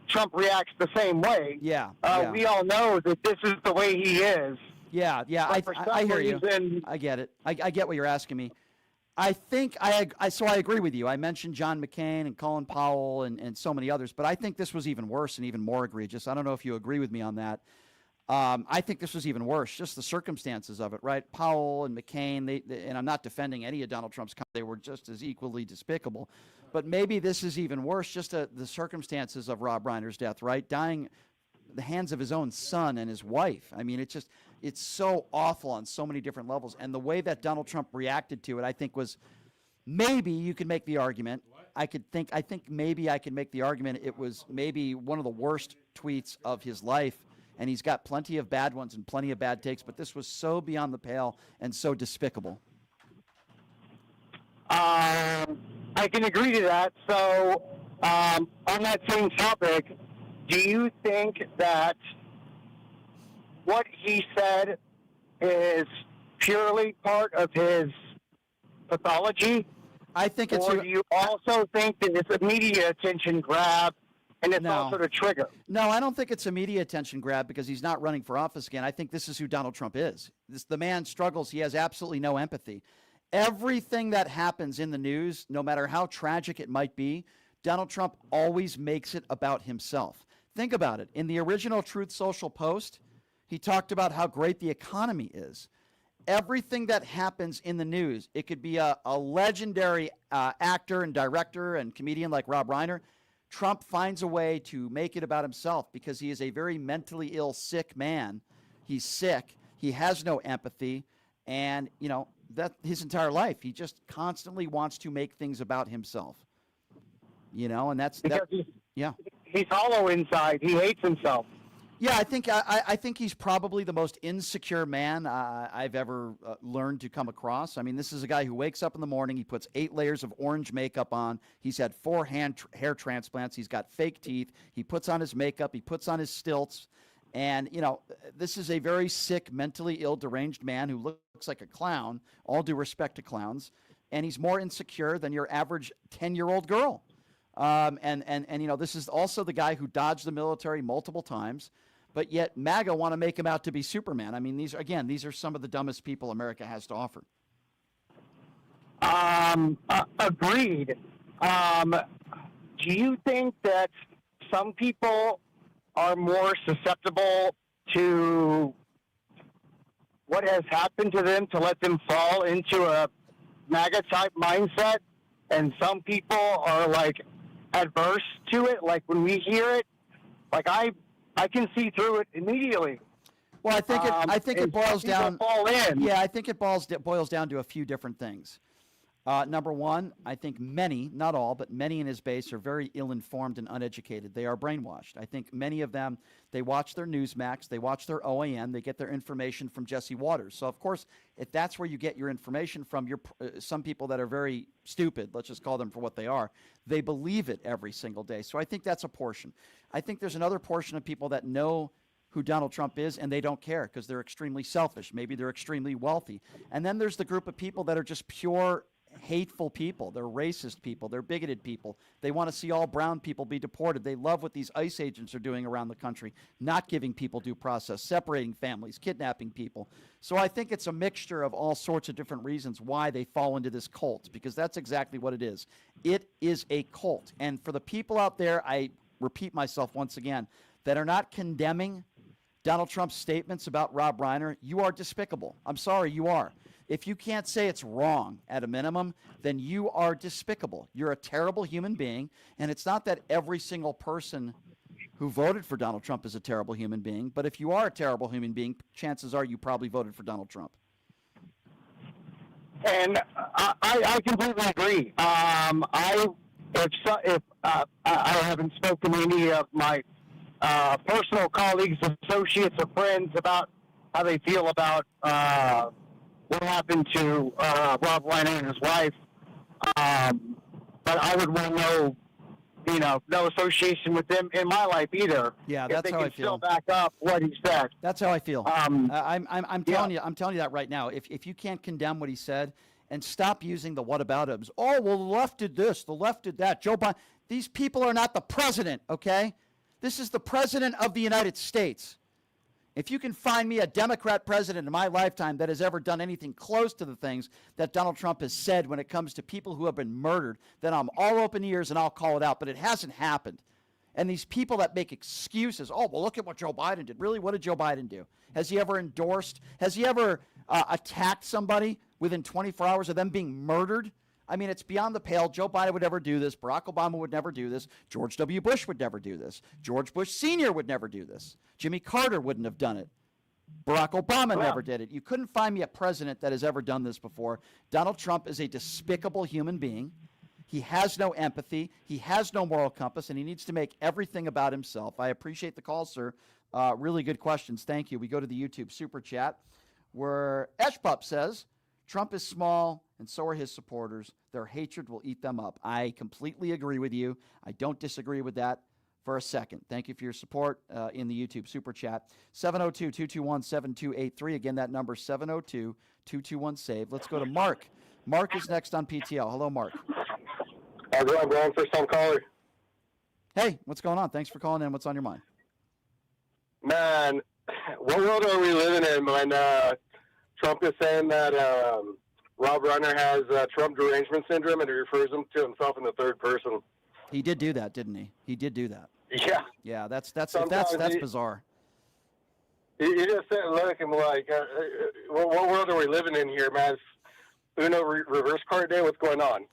Trump reacts the same way. Yeah. We all know that this is the way he is. Yeah. I hear you. I get it. I get what you're asking me. I think I agree with you. I mentioned John McCain and Colin Powell and so many others, but I think this was even worse and even more egregious. I don't know if you agree with me on that. I think this was even worse, just the circumstances of it, right? Powell and McCain, and I'm not defending any of Donald Trump's comments, they were just as equally despicable. But maybe this is even worse, just the circumstances of Rob Reiner's death, right? Dying at the hands of his own son and his wife. I mean, it's so awful on so many different levels. And the way that Donald Trump reacted to it, I think, was maybe you could make the argument. I think maybe I could make the argument it was maybe one of the worst tweets of his life. And he's got plenty of bad ones and plenty of bad takes, but this was so beyond the pale and so despicable. I can agree to that. So, on that same topic, do you think that what he said is purely part of his pathology? I think it's. Or do you also think that it's a media attention grab and it's also the trigger? No, I don't think it's a media attention grab because he's not running for office again. I think this is who Donald Trump is. The man struggles. He has absolutely no empathy. Everything that happens in the news, no matter how tragic it might be, Donald Trump always makes it about himself. Think about it. In the original Truth Social post, he talked about how great the economy is. Everything that happens in the news, it could be a legendary actor and director and comedian like Rob Reiner. Trump finds a way to make it about himself because he is a very mentally ill, sick man. He's sick. He has no empathy. And, that his entire life, he just constantly wants to make things about himself. And that's because yeah. He's hollow inside. He hates himself. Yeah, I think he's probably the most insecure man I've ever learned to come across. I mean, this is a guy who wakes up in the morning. He puts 8 layers of orange makeup on. He's had 4 hair transplants. He's got fake teeth. He puts on his makeup. He puts on his stilts. And, you know, this is a very sick, mentally ill, deranged man who looks like a clown, all due respect to clowns. And he's more insecure than your average 10-year-old girl. And you know, this is also the guy who dodged the military multiple times, but yet MAGA want to make him out to be Superman. I mean, these are some of the dumbest people America has to offer. Agreed. Do you think that some people are more susceptible to what has happened to them to let them fall into a MAGA type mindset, and some people are like adverse to it? Like when we hear it, like I can see through it immediately. Well, I think it boils down. Fall in. Yeah, I think it boils down to a few different things. Number one, I think many, not all, but many in his base are very ill-informed and uneducated. They are brainwashed. I think many of them, they watch their Newsmax, they watch their OAN, they get their information from Jesse Waters. So, of course, if that's where you get your information from, some people that are very stupid, let's just call them for what they are, they believe it every single day. So I think that's a portion. I think there's another portion of people that know who Donald Trump is, and they don't care because they're extremely selfish. Maybe they're extremely wealthy. And then there's the group of people that are just pure hateful people. They're racist people. They're bigoted people. They want to see all brown people be deported. They love what these ICE agents are doing around the country, not giving people due process, separating families, kidnapping people. So I think it's a mixture of all sorts of different reasons why they fall into this cult, because that's exactly what it is. It is a cult. And for the people out there, I repeat myself once again, that are not condemning Donald Trump's statements about Rob Reiner, you are despicable. I'm sorry, you are. If you can't say it's wrong at a minimum, then you are despicable. You're a terrible human being, and it's not that every single person who voted for Donald Trump is a terrible human being, but if you are a terrible human being, chances are you probably voted for Donald Trump. And I completely agree. I haven't spoken to any of my personal colleagues, associates, or friends about how they feel about what happened to Rob Reiner and his wife. But I would want no association with them in my life either. Yeah, if that's they how can I feel. still back up what he said. That's how I feel. I'm telling you that right now. If you can't condemn what he said and stop using the whataboutisms, oh well, the left did this, the left did that. Joe Biden. These people are not the president. Okay, this is the president of the United States. If you can find me a Democrat president in my lifetime that has ever done anything close to the things that Donald Trump has said when it comes to people who have been murdered, then I'm all open ears and I'll call it out. But it hasn't happened. And these people that make excuses, oh, well, look at what Joe Biden did. Really, what did Joe Biden do? Has he ever endorsed? Has he ever attacked somebody within 24 hours of them being murdered? I mean, it's beyond the pale. Joe Biden would never do this. Barack Obama would never do this. George W. Bush would never do this. George Bush Sr. would never do this. Jimmy Carter wouldn't have done it. Barack Obama never did it. You couldn't find me a president that has ever done this before. Donald Trump is a despicable human being. He has no empathy. He has no moral compass, and he needs to make everything about himself. I appreciate the call, sir. Really good questions. Thank you. We go to the YouTube Super Chat where Eshpup says, Trump is small, and so are his supporters. Their hatred will eat them up. I completely agree with you. I don't disagree with that for a second. Thank you for your support in the YouTube Super Chat. 702-221-7283. Again, that number 702-221-SAVE. Let's go to Mark. Mark is next on PTL. Hello, Mark. I'm going first-time caller. Hey, what's going on? Thanks for calling in. What's on your mind? Man, what world are we living in when Trump is saying that Rob Reiner has Trump derangement syndrome, and he refers to himself in the third person? He did do that, didn't he? He did do that. Yeah. Yeah, that's Sometimes bizarre. You just sit and look and like, what world are we living in here, man? Uno reverse card day? What's going on?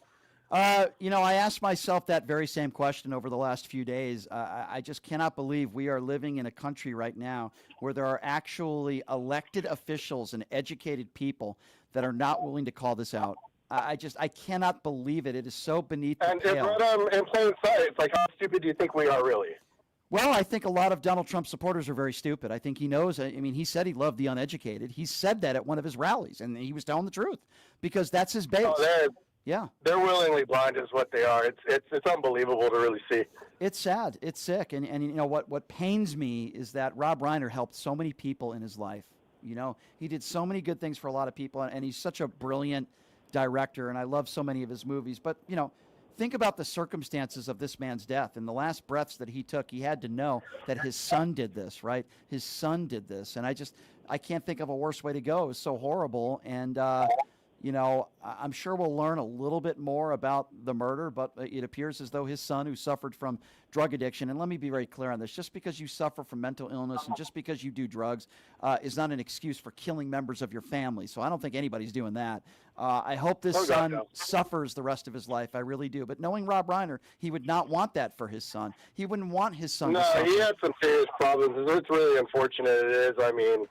I asked myself that very same question over the last few days. I just cannot believe we are living in a country right now where there are actually elected officials and educated people that are not willing to call this out. I cannot believe it. It is so beneath the pale. And it's right in plain sight. It's like, how stupid do you think we are, really? Well, I think a lot of Donald Trump supporters are very stupid. I think he knows. I mean, he said he loved the uneducated. He said that at one of his rallies, and he was telling the truth because that's his base. Oh, Yeah. They're willingly blind is what they are. It's unbelievable to really see. It's sad. It's sick. And you know what pains me is that Rob Reiner helped so many people in his life. You know, he did so many good things for a lot of people, and he's such a brilliant director, and I love so many of his movies. But, you know, think about the circumstances of this man's death. In the last breaths that he took, he had to know that his son did this, right? His son did this. And I can't think of a worse way to go. It was so horrible. And, you know, I'm sure we'll learn a little bit more about the murder, but it appears as though his son, who suffered from drug addiction, and let me be very clear on this, just because you suffer from mental illness and just because you do drugs is not an excuse for killing members of your family. So I don't think anybody's doing that. I hope this son suffers the rest of his life. I really do. But knowing Rob Reiner, he would not want that for his son. He wouldn't want his son to suffer. No, he had some serious problems. It's really unfortunate. It is. I mean,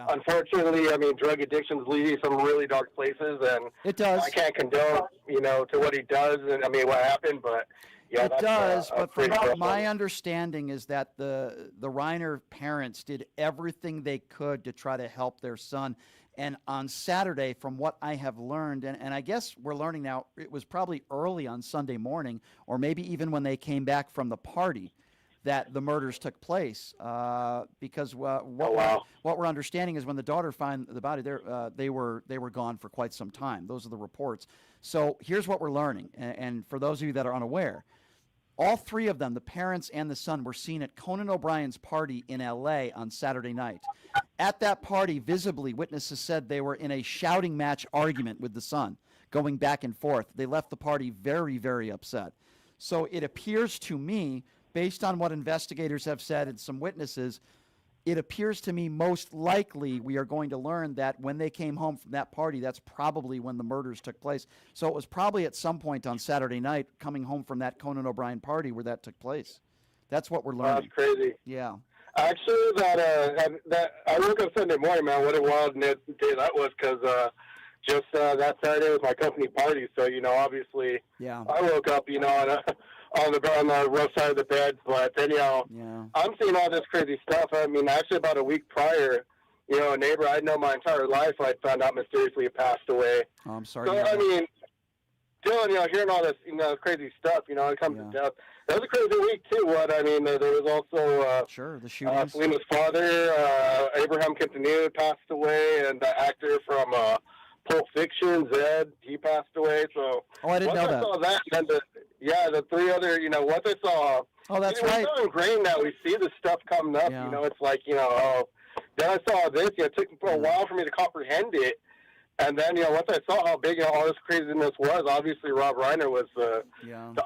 unfortunately, I mean, drug addictions lead you some really dark places, and it does. I can't condone, you know, to what he does, and I mean what happened, but yeah, it does. But from rough my understanding is that the Reiner parents did everything they could to try to help their son. And on Saturday, from what I have learned, and I guess we're learning now, it was probably early on Sunday morning, or maybe even when they came back from the party, that the murders took place. Because what we're understanding is when the daughter found the body, they were gone for quite some time. Those are the reports. So here's what we're learning, and for those of you that are unaware, all three of them, the parents and the son, were seen at Conan O'Brien's party in L.A. on Saturday night. At that party, visibly, witnesses said they were in a shouting match argument with the son, going back and forth. They left the party very, very upset. So it appears to me, based on what investigators have said and some witnesses, it appears to me most likely we are going to learn that when they came home from that party, that's probably when the murders took place. So it was probably at some point on Saturday night, coming home from that Conan O'Brien party, where that took place. That's what we're learning. That's crazy. Yeah. Actually, that I woke up Sunday morning, man. What a wild day that was, because just that Saturday was my company party. So, you know, obviously, I woke up, you know, on the rough side of the bed. But then, you know, I'm seeing all this crazy stuff. I mean, actually, about a week prior, you know, a neighbor I'd known my entire life, I'd found out mysteriously passed away. Oh, I'm sorry. So, I mean, Dylan, you know, hearing all this, you know, crazy stuff, you know, when it comes to death. That was a crazy week, too. What I mean, there was also the shootings. Selena's father, Abraham Quintanilla, passed away, and the actor from Pulp Fiction, Zed, he passed away. So I didn't know that. Once I saw that, and then the three other, you know, once I saw, that's right. right. We're so ingrained now. We see this stuff coming up. You know, it's like, you know, then I saw this. You know, it took a while for me to comprehend it. And then, you know, once I saw how big, you know, all this craziness was, obviously Rob Reiner was the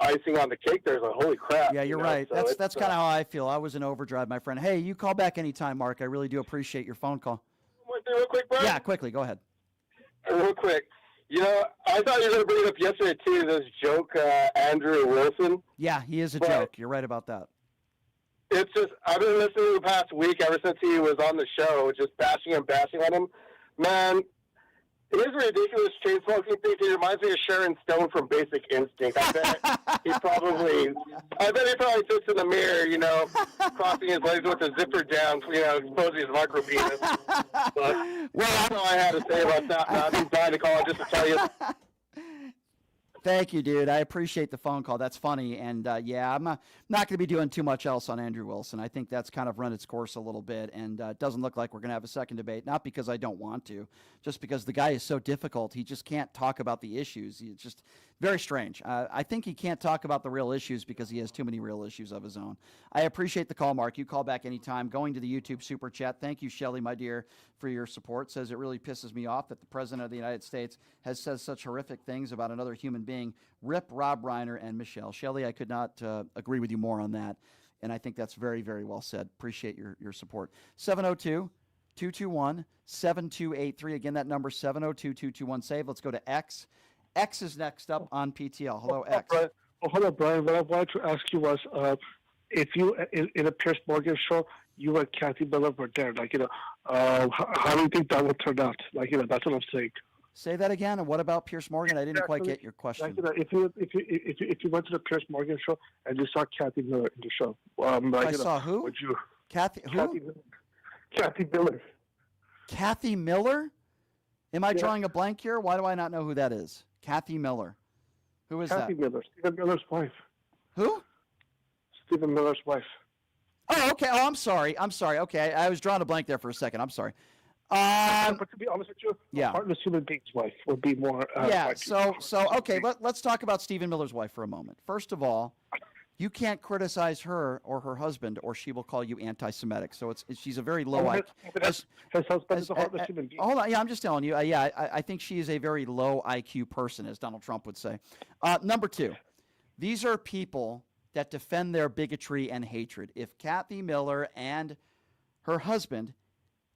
icing on the cake. There's a holy crap. Yeah, you're right. So that's kind of how I feel. I was in overdrive, my friend. Hey, you call back anytime, Mark. I really do appreciate your phone call. Want to do real quick, bro? Yeah, quickly. Go ahead. Real quick. You know, I thought you were going to bring it up yesterday, too, this joke, Andrew Wilson. Yeah, he is a joke. You're right about that. It's just, I've been listening the past week, ever since he was on the show, just bashing on him. Man, his ridiculous chain smoking thing, he reminds me of Sharon Stone from Basic Instinct. I bet he probably sits in the mirror, you know, crossing his legs with a zipper down, you know, exposing his micro penis. But that's all I had to say about that, man. I'm dying to call just to tell you. Thank you, dude. I appreciate the phone call. That's funny. And, I'm not going to be doing too much else on Andrew Wilson. I think that's kind of run its course a little bit. And it doesn't look like we're going to have a second debate, not because I don't want to, just because the guy is so difficult. He just can't talk about the issues. It's just very strange. I think he can't talk about the real issues because he has too many real issues of his own. I appreciate the call, Mark. You call back anytime. Going to the YouTube Super Chat. Thank you, Shelley, my dear, for your support. Says it really pisses me off that the President of the United States has said such horrific things about another human being. Rip Rob Reiner and Michelle. Shelley, I could not agree with you more on that. And I think that's very, very well said. Appreciate your support. 702-221-7283. Again, that number 702-221-SAVE. Let's go to X. X is next up on PTL. Hello, X. Hold on, Brian. What I wanted to ask you was, if you in a Piers Morgan show, you and Kathy Miller were there. Like, you know, how do you think that would turn out? Like, you know, that's what I'm saying. Say that again. And what about Piers Morgan? I didn't quite get your question. Like, you know, if you went to the Piers Morgan show and you saw Kathy Miller in the show, I saw who? Would you? Kathy who? Kathy Miller. Kathy Miller? Am I drawing a blank here? Why do I not know who that is? Kathy Miller. Who is Kathy that? Miller, Stephen Miller's wife. Who? Stephen Miller's wife. Oh, okay. Oh, I'm sorry. Okay, I was drawing a blank there for a second. I'm sorry. But to be honest with you, yeah. a heartless human being's wife would be more. Yeah. So okay. Let's talk about Stephen Miller's wife for a moment. First of all, you can't criticize her or her husband, or she will call you anti-Semitic. So she's a very low IQ. His husband is a heartless human being. Hold on. Yeah, I'm just telling you. I think she is a very low IQ person, as Donald Trump would say. Number two, these are people that defend their bigotry and hatred. If Kathy Miller and her husband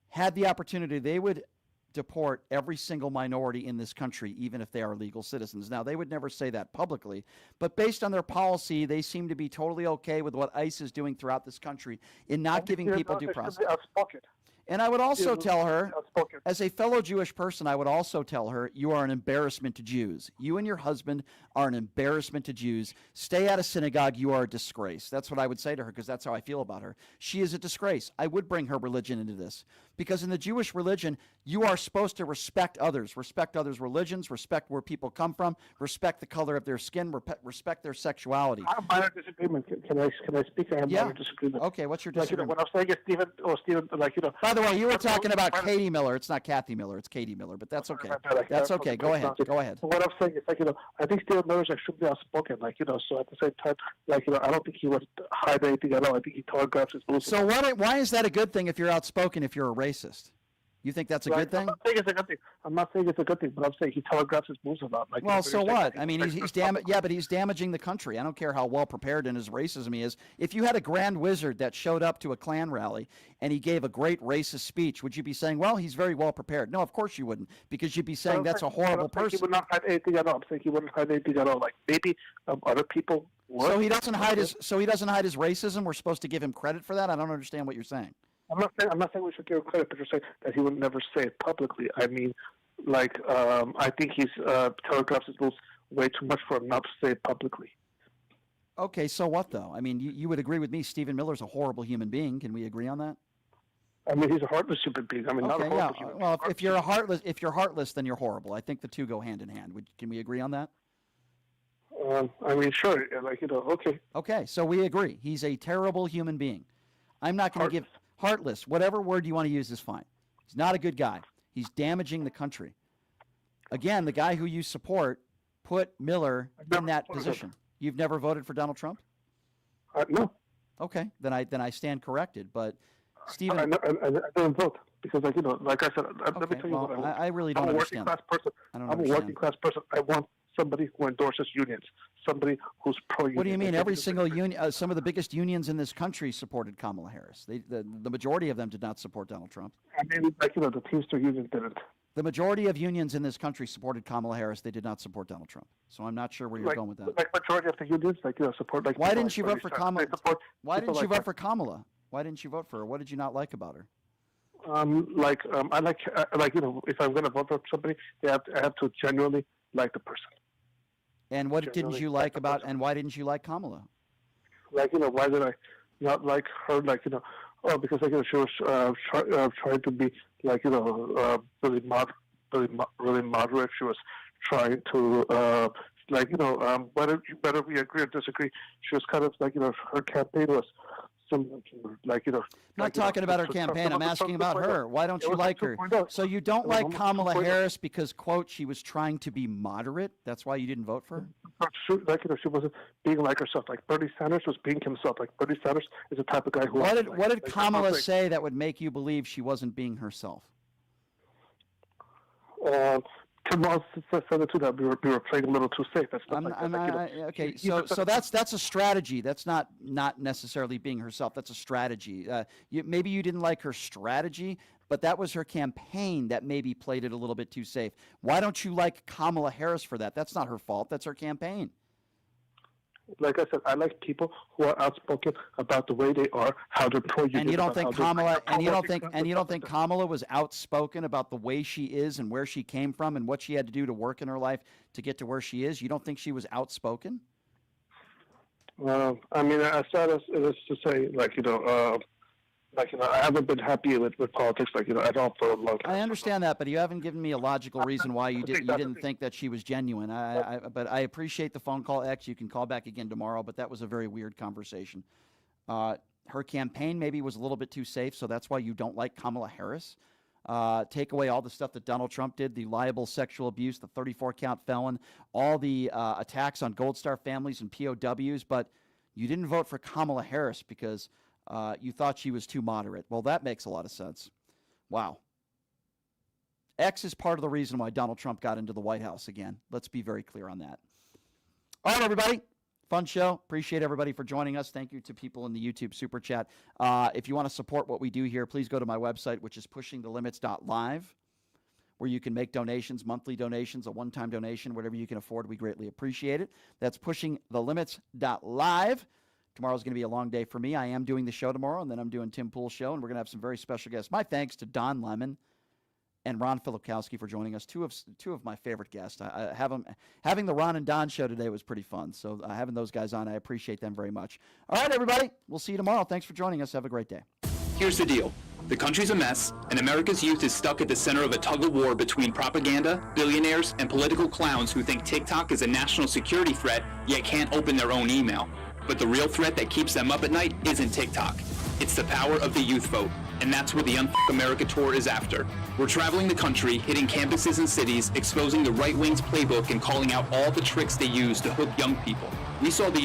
had the opportunity, they would deport every single minority in this country, even if they are legal citizens. Now, they would never say that publicly, but based on their policy, they seem to be totally okay with what ICE is doing throughout this country in not giving people due process. And I would also tell her, as a fellow Jewish person, I would also tell her, you are an embarrassment to Jews. You and your husband are an embarrassment to Jews. Stay out of synagogue. You are a disgrace. That's what I would say to her, because that's how I feel about her. She is a disgrace. I would bring her religion into this, because in the Jewish religion, you are supposed to respect others religions, respect where people come from, respect the color of their skin, respect their sexuality. I have minor disagreement. Can I speak? I have minor disagreement. Okay, what's your disagreement? What I'm saying is Stephen, By the way, you were talking about Katie Miller. It's not Kathy Miller. It's Katie Miller, but that's okay. That's okay. Go ahead. Go ahead. What I'm saying is, I think Stephen Miller's extremely outspoken. So at the same time, I don't think he would hide anything at all. I think he telegraphs his moves. So why is that a good thing if you're outspoken, if you're a racist? You think that's a good thing? I'm not saying it's a good thing. I'm not saying it's a good thing, but I'm saying he telegraphs his moves a lot. Well, so what? I mean, he's but he's damaging the country. I don't care how well prepared in his racism he is. If you had a grand wizard that showed up to a Klan rally and he gave a great racist speech, would you be saying, well, he's very well prepared? No, of course you wouldn't, because you'd be saying that's a horrible person. He would not hide anything at all. I'm saying he wouldn't hide anything at all. Like maybe other people would. So he doesn't hide his racism. We're supposed to give him credit for that? I don't understand what you're saying. I'm not saying we should give him credit, but you're saying that he would never say it publicly. I mean, I think he's telegraphs his moves way too much for him not to say it publicly. Okay, so what though? I mean, you would agree with me. Stephen Miller's a horrible human being. Can we agree on that? I mean, he's a heartless human being. I mean, not a horrible human being. Well, if you're heartless, then you're horrible. I think the two go hand in hand. Can we agree on that? I mean, sure. Okay. Okay, so we agree. He's a terrible human being. I'm not going to give. Heartless, whatever word you want to use is fine. He's not a good guy. He's damaging the country. Again, the guy who you support put Miller in that position. You've never voted for Donald Trump? No. Okay, then I stand corrected. But Stephen, I don't vote because, like I said, let me tell you what I want. I really don't understand. I'm a working class person. I want somebody who endorses unions, somebody who's pro-union. What do you mean? Every single union, some of the biggest unions in this country supported Kamala Harris. The majority of them did not support Donald Trump. I mean, the Teamster union didn't. The majority of unions in this country supported Kamala Harris. They did not support Donald Trump. So I'm not sure where you're going with that. Majority of the unions, support. Why didn't you vote for Kamala? Why didn't you vote for Kamala? Why didn't you vote for her? What did you not like about her? I like if I'm going to vote for somebody, I have to genuinely like the person. And what didn't you like about? And why didn't you like Kamala? Why did I not like her? Because she was trying to be really moderate. She was trying to whether we agree or disagree. She was kind of her campaign was similar to I'm not talking about her campaign. I'm asking about her. Why don't you like her? So you don't like Kamala Harris because, quote, she was trying to be moderate? That's why you didn't vote for her? She wasn't being like herself. Like Bernie Sanders was being himself. Like Bernie Sanders is the type of guy who... What did Kamala say that would make you believe she wasn't being herself? Kamala said it too, that we were playing a little too safe. That's okay, so that's a strategy. That's not necessarily being herself. That's a strategy. Maybe you didn't like her strategy, but that was her campaign that maybe played it a little bit too safe. Why don't you like Kamala Harris for that? That's not her fault. That's her campaign. Like I said, I like people who are outspoken about the way they are, how they're pro-union. And you don't think Kamala was outspoken about the way she is and where she came from and what she had to do to work in her life to get to where she is? You don't think she was outspoken? I mean, I said it is to say, I haven't been happy with politics, at all for a long time. I understand that, but you haven't given me a logical reason why you didn't think that she was genuine. But I appreciate the phone call, X. You can call back again tomorrow, but that was a very weird conversation. Her campaign maybe was a little bit too safe, so that's why you don't like Kamala Harris. Take away all the stuff that Donald Trump did, the liable sexual abuse, the 34-count felon, all the attacks on Gold Star families and POWs, but you didn't vote for Kamala Harris because you thought she was too moderate. Well, that makes a lot of sense. Wow. X is part of the reason why Donald Trump got into the White House again. Let's be very clear on that. All right, everybody. Fun show. Appreciate everybody for joining us. Thank you to people in the YouTube Super Chat. If you want to support what we do here, please go to my website, which is pushingthelimits.live, where you can make donations, monthly donations, a one-time donation, whatever you can afford. We greatly appreciate it. That's pushingthelimits.live. Tomorrow's going to be a long day for me. I am doing the show tomorrow, and then I'm doing Tim Pool's show, and we're going to have some very special guests. My thanks to Don Lemon and Ron Filipkowski for joining us, two of my favorite guests. Having the Ron and Don show today was pretty fun, so having those guys on, I appreciate them very much. All right, everybody, we'll see you tomorrow. Thanks for joining us. Have a great day. Here's the deal. The country's a mess, and America's youth is stuck at the center of a tug-of-war between propaganda, billionaires, and political clowns who think TikTok is a national security threat, yet can't open their own email. But the real threat that keeps them up at night isn't TikTok. It's the power of the youth vote, and that's what the America tour is after. We're traveling the country, hitting campuses and cities, exposing the right wing's playbook and calling out all the tricks they use to hook young people. We saw the